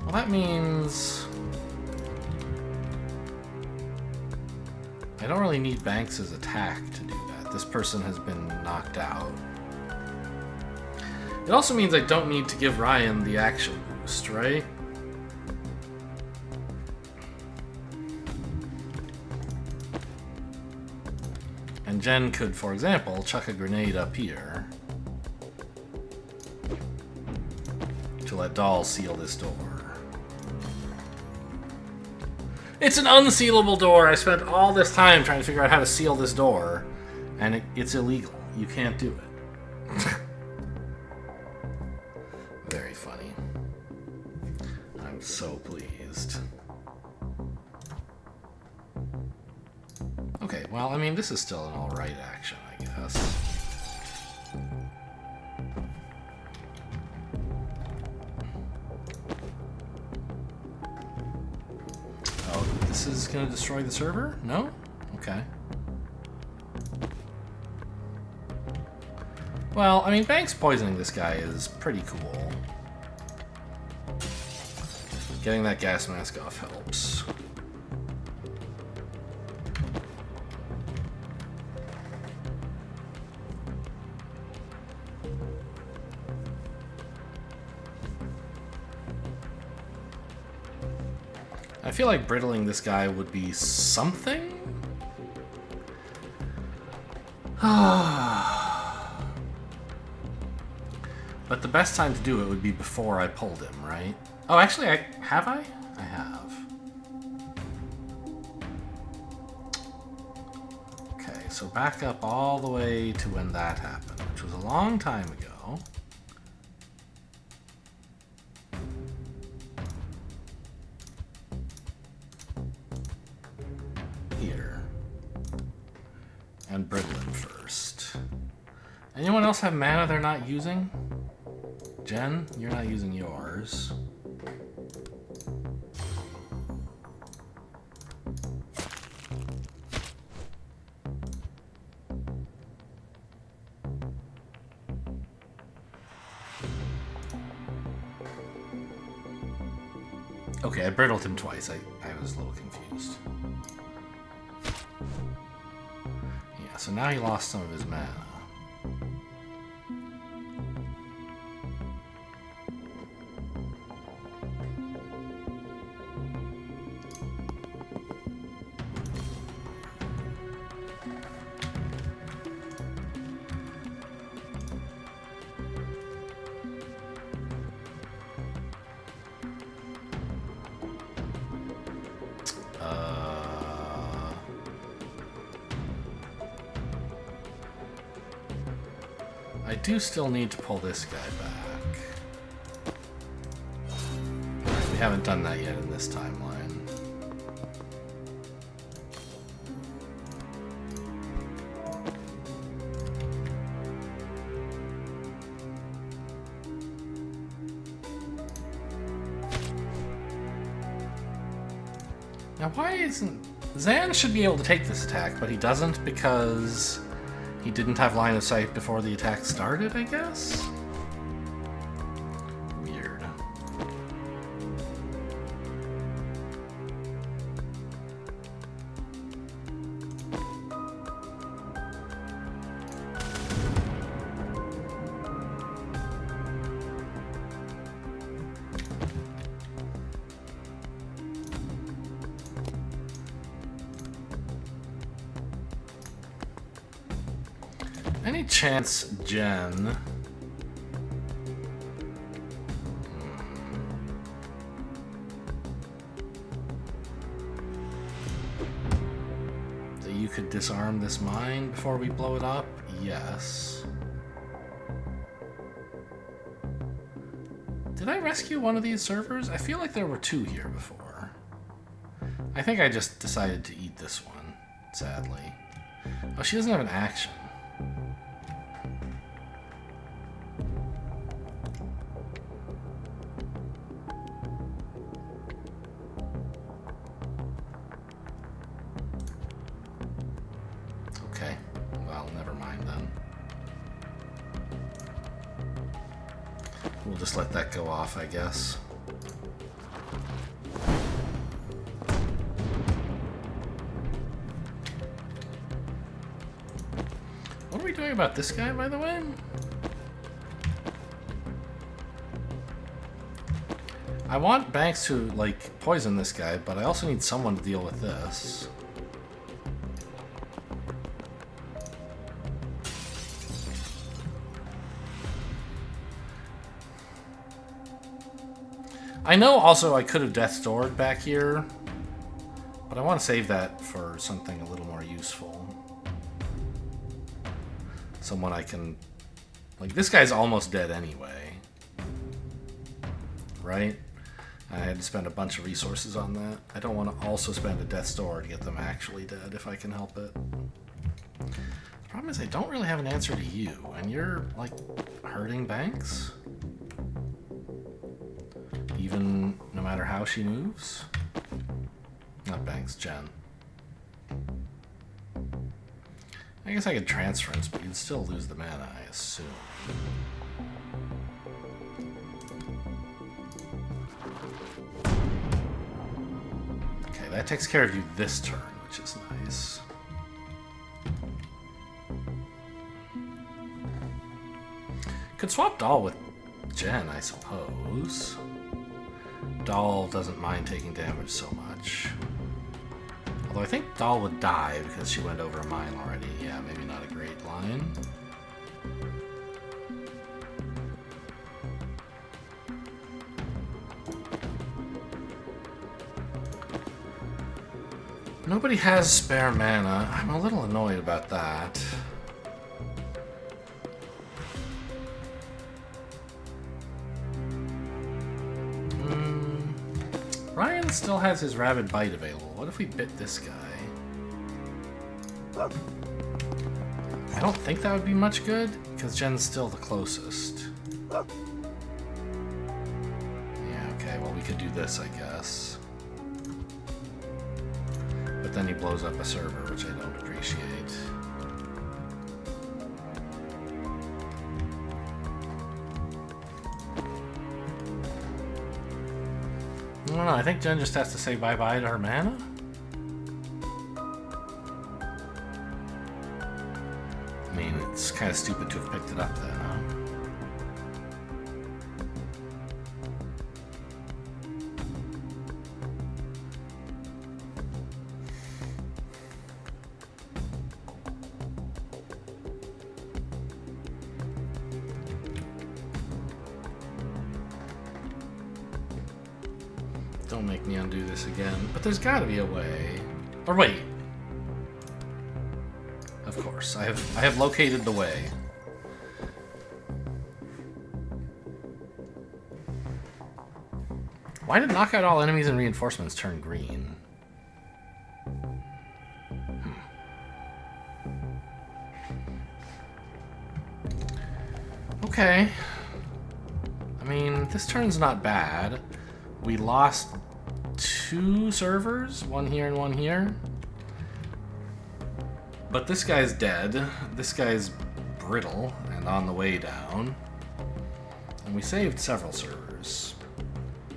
Well, that means... I don't really need Banks' attack to do that. This person has been knocked out. It also means I don't need to give Ryan the action boost, right? And Jen could, for example, chuck a grenade up here to let Dahl seal this door. It's an unsealable door! I spent all this time trying to figure out how to seal this door, and it's illegal. You can't do it. Very funny. I'm so pleased. Okay, Well, I mean, this is still an alright action, I guess. Oh, this is gonna destroy the server? No? Okay. Well, I mean, Banks poisoning this guy is pretty cool. Getting that gas mask off helps. I feel like brittling this guy would be something? But the best time to do it would be before I pulled him, right? Oh, actually, have I? I have. Okay, so back up all the way to when that happened, which was a long time ago. Here. And brittle him first. Anyone else have mana they're not using? Jen, you're not using yours. Okay, I brittled him twice. I was a little confused. Yeah, so now he lost some of his mana. I do still need to pull this guy back. Right, we haven't done that yet in this timeline. Now why isn't... Zan should be able to take this attack, but he doesn't because he didn't have line of sight before the attack started, I guess? Weird. Any chance Jen... that you could disarm this mine before we blow it up? Yes. Did I rescue one of these servers? I feel like there were two here before. I think I just decided to eat this one, sadly. Oh, she doesn't have an action. Okay, well, never mind then. We'll just let that go off, I guess. What are we doing about this guy, by the way? I want Banks to, like, poison this guy, but I also need someone to deal with this. I know also I could have Death Stored back here, but I want to save that for something a little more useful. Someone I can... Like, this guy's almost dead anyway. Right? I had to spend a bunch of resources on that. I don't want to also spend a death's door to get them actually dead if I can help it. The problem is I don't really have an answer to you, and you're, like, hurting Banks? Even no matter how she moves? Not Banks, Jen. I guess I could transference, but you'd still lose the mana, I assume. Okay, that takes care of you this turn, which is nice. Could swap Doll with Jen, I suppose. Doll doesn't mind taking damage so much. Although I think Doll would die because she went over a mile already. Yeah, maybe not a great line. Nobody has spare mana. I'm a little annoyed about that. Ryan still has his Rabid Bite available. What if we bit this guy? I don't think that would be much good, because Jen's still the closest. Yeah, okay, well we could do this, I guess. But then he blows up a server, which I don't appreciate. I don't know, I think Jen just has to say bye-bye to her mana? I mean, it's kind of stupid to have picked it up then, huh? Don't make me undo this again. But there's gotta be a way. Or wait. Of course. I have located the way. Why did knock out all enemies and reinforcements turn green? Okay. I mean, this turn's not bad. We lost 2 servers, one here and one here. But this guy's dead. This guy's brittle and on the way down. And we saved several servers,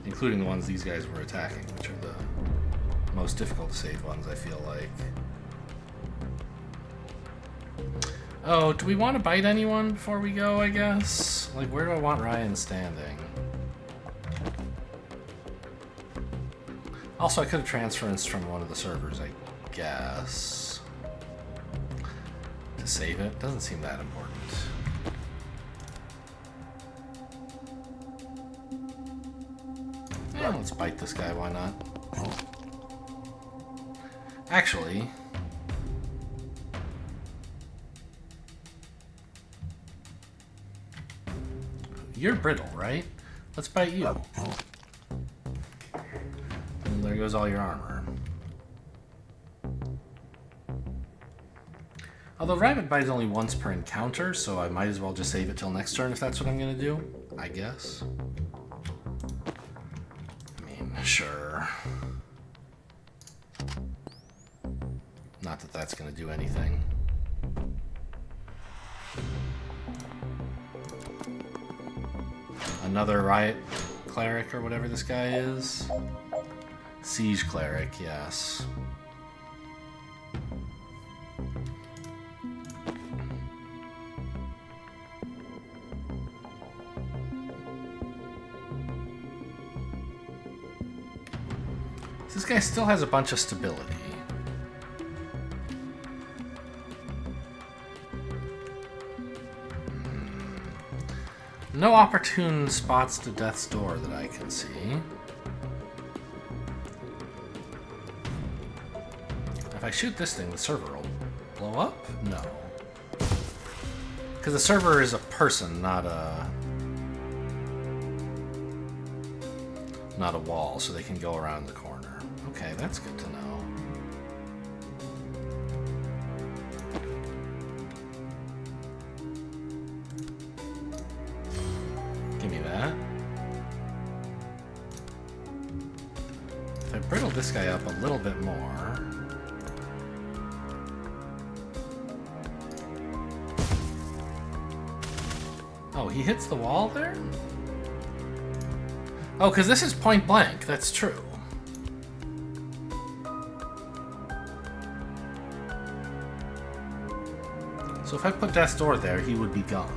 including the ones these guys were attacking, which are the most difficult to save ones, I feel like. Oh, do we want to bite anyone before we go, I guess? Like, where do I want Ryan standing? Also, I could have transferenced from one of the servers, I guess. To save it? Doesn't seem that important. Yeah, let's bite this guy, why not? Actually... You're brittle, right? Let's bite you. And there goes all your armor. Although Rabid Bite is only once per encounter, so I might as well just save it till next turn if that's what I'm gonna do, I guess. I mean, sure. Not that that's gonna do anything. Another Riot Cleric or whatever this guy is. Siege Cleric, yes. This guy still has a bunch of stability. No opportune spots to Death's Door that I can see. If I shoot this thing, the server will blow up? No. Because the server is a person, not not a wall, so they can go around the corner. Okay, that's good to know. Give me that. If I brittle this guy up a little bit more... Oh, he hits the wall there? Oh, because this is point blank. That's true. So if I put Death's Door there, he would be gone.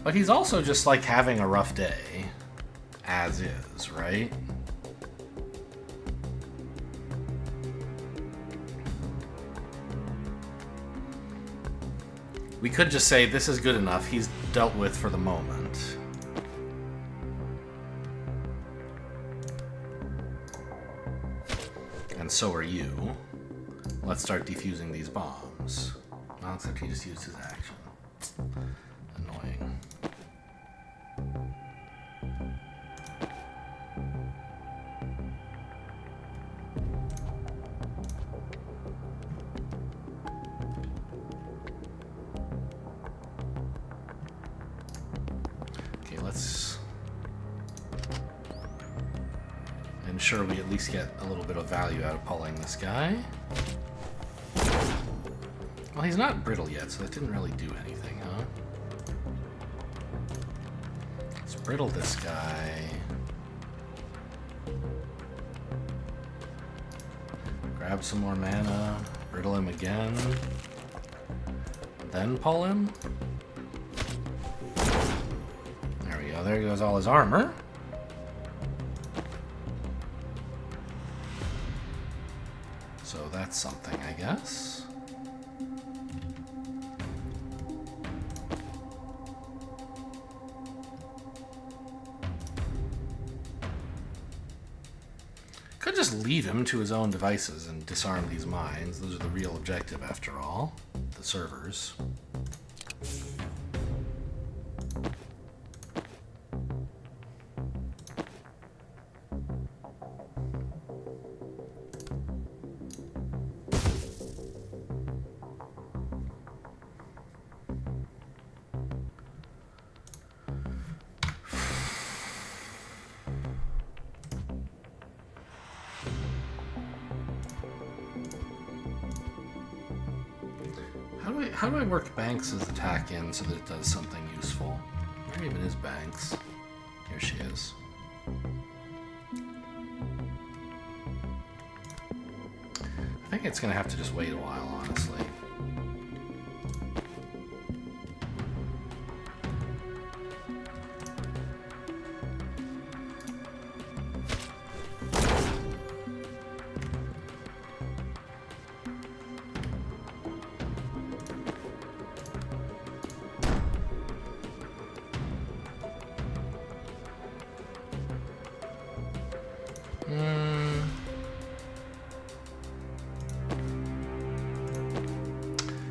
But he's also just like having a rough day, as is, right? We could just say this is good enough. He's dealt with for the moment. And so are you. Let's start defusing these bombs. Well, except he just used his action. Annoying. Let's ensure we at least get a little bit of value out of pulling this guy. Well, he's not brittle yet, so that didn't really do anything, huh? Let's brittle this guy. Grab some more mana, brittle him again, then pull him. There goes all his armor. So that's something, I guess. Could just leave him to his own devices and disarm these mines. Those are the real objective, after all. The servers. How do I work Banks' attack in so that it does something useful? Where even is Banks? Here she is. I think it's gonna have to just wait a while, honestly.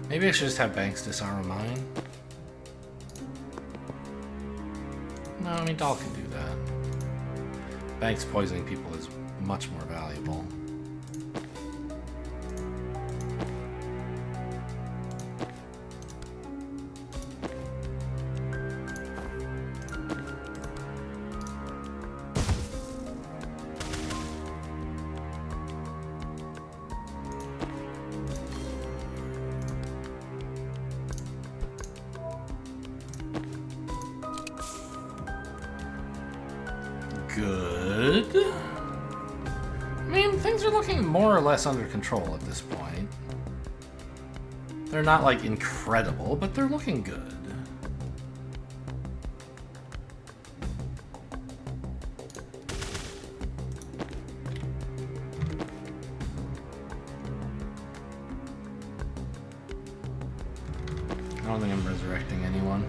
Maybe I should just have Banks disarm a mine. No, I mean, Dahl can do that. Banks poisoning people is much more valuable. Good. I mean, things are looking more or less under control at this point. They're not, like, incredible, but they're looking good. I don't think I'm resurrecting anyone.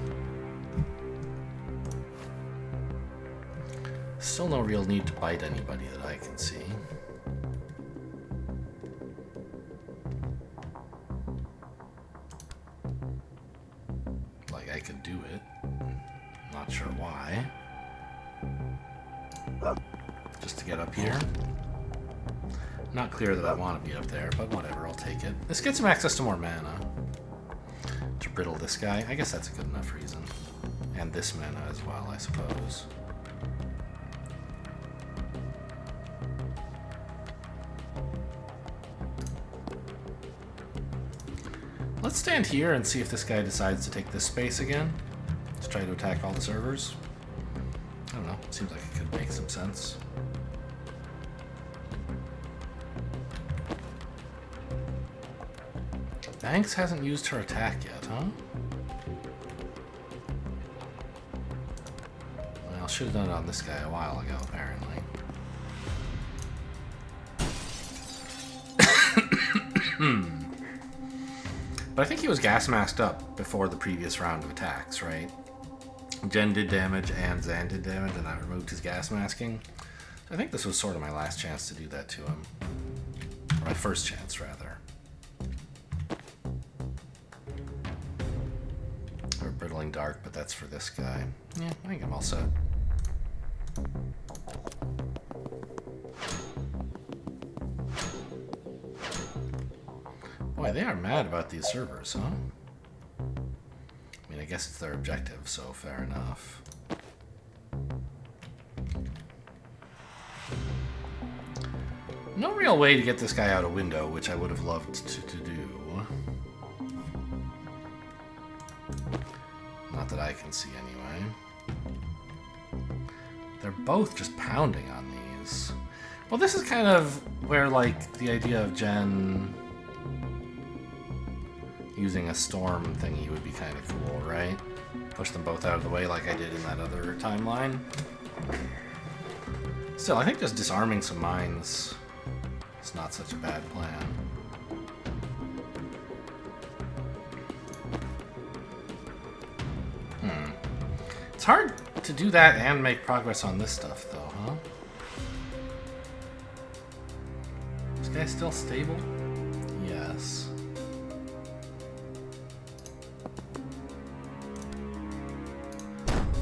Still no real need to bite anybody that I can see. Like, I could Not sure why. Just to get up here. Not clear that I want to be up there, but whatever, I'll take it. This gets him access to more mana. To brittle this guy. I guess that's a good enough reason. And this mana as well, I suppose. Let's stand here and see if this guy decides to take this space again. To try to attack all the servers. I don't know, seems like it could make some sense. Banks hasn't used her attack yet, huh? Well, should have done it on this guy a while ago, apparently. But I think he was gas masked up before the previous round of attacks, right? Jen did damage and Zan did damage, and I removed his gas masking. So I think this was sort of my last chance to do that to him. Or my first chance, rather. Or Brittling Dark, but that's for this guy. Yeah, I think I'm all set. Boy, they are mad about these servers, huh? I mean, I guess it's their objective, so fair enough. No real way to get this guy out a window, which I would have loved to do. Not that I can see, anyway. They're both just pounding on these. Well, this is kind of where, like, the idea of Jen using a storm thingy would be kind of cool, right? Push them both out of the way like I did in that other timeline. Still, I think just disarming some mines is not such a bad plan. It's hard to do that and make progress on this stuff, though, huh? This guy's still stable? Yes.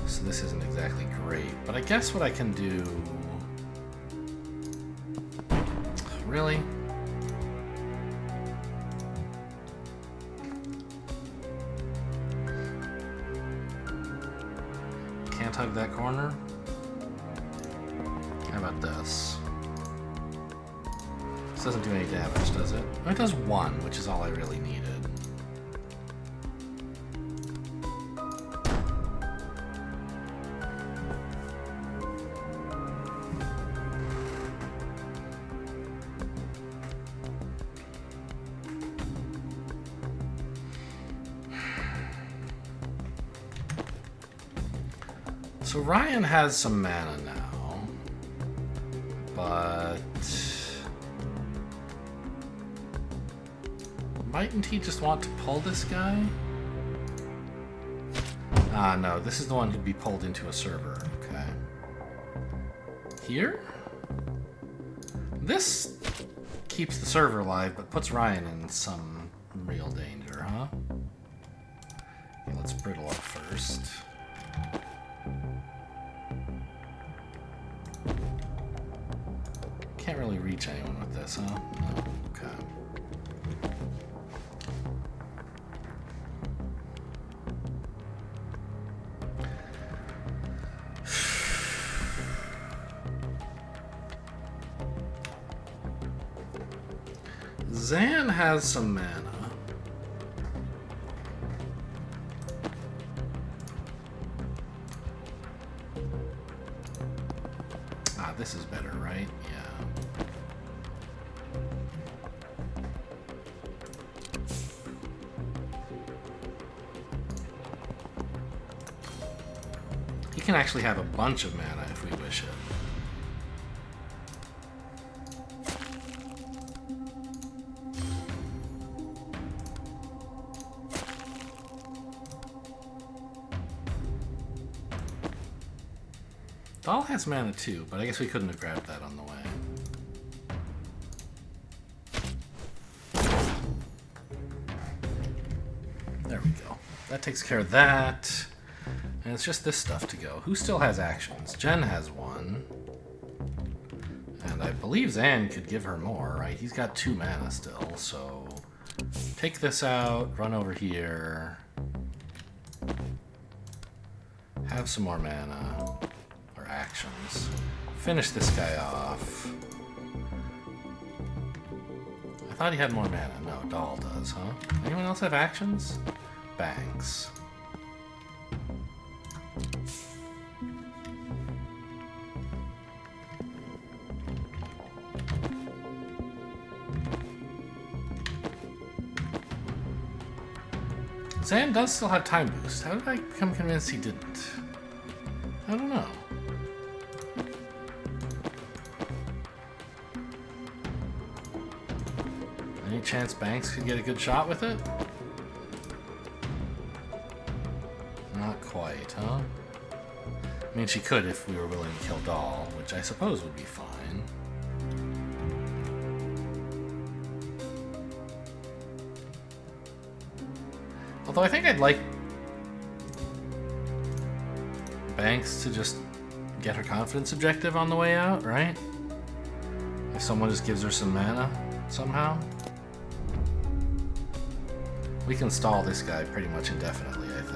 So this isn't exactly great, but I guess what I can do... Really? Can't hug that corner? How about this? This doesn't do any damage, does it? Oh, it does 1, which is all I really needed. So Ryan has some mana now, but mightn't he just want to pull this guy? Ah, no, this is the one who'd be pulled into a server, okay. Here? This keeps the server alive, but puts Ryan in some real danger, huh? Okay, let's brittle up first. Can't really reach anyone with this, huh? No. Okay. Zan has some mana. Ah, this is better, right? Yeah. He can actually have a bunch of mana if we wish it. Doll has mana too, but I guess we couldn't have grabbed that on the way. There we go. That takes care of that. And it's just this stuff to go. Who still has actions? Jen has one. And I believe Zan could give her more, right? He's got 2 mana still, so... Take this out, run over here. Have some more mana. Or actions. Finish this guy off. I thought he had more mana. No, Dahl does, huh? Anyone else have actions? Banks. Zan does still have time boost. How did I become convinced he didn't? I don't know. Any chance Banks could get a good shot with it? Not quite, huh? I mean, she could if we were willing to kill Dahl, which I suppose would be fine. Although I think I'd like Banks to just get her confidence objective on the way out, right? If someone just gives her some mana somehow. We can stall this guy pretty much indefinitely, I think.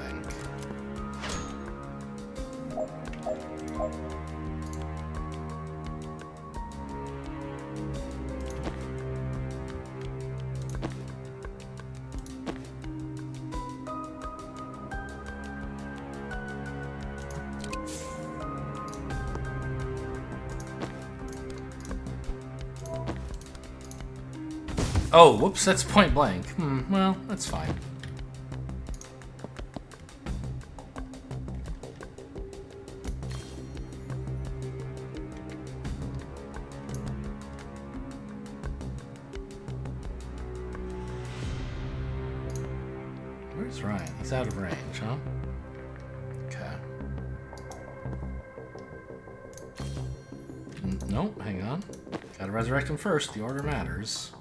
Oh, whoops, that's point blank. Well, that's fine. Where's Ryan? He's out of range, huh? Okay. Nope, hang on. Gotta resurrect him first. The order matters.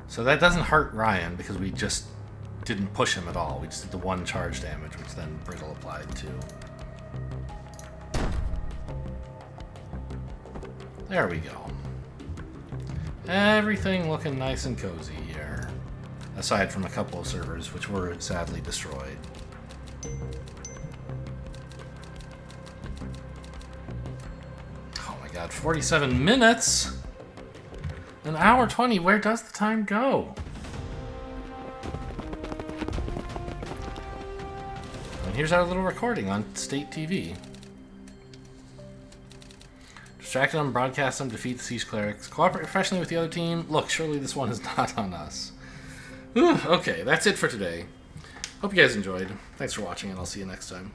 So that doesn't hurt Ryan because we just didn't push him at all. We just did the 1 charge damage, which then Brittle applied to. There we go. Everything looking nice and cozy here. Aside from a couple of servers, which were sadly destroyed. Oh my god, 47 minutes! An hour 20, where does the time go? And here's our little recording on State TV. Distracted on broadcast them, defeat the Siege Clerics. Cooperate professionally with the other team. Look, surely this one is not on us. Whew, okay, that's it for today. Hope you guys enjoyed. Thanks for watching, and I'll see you next time.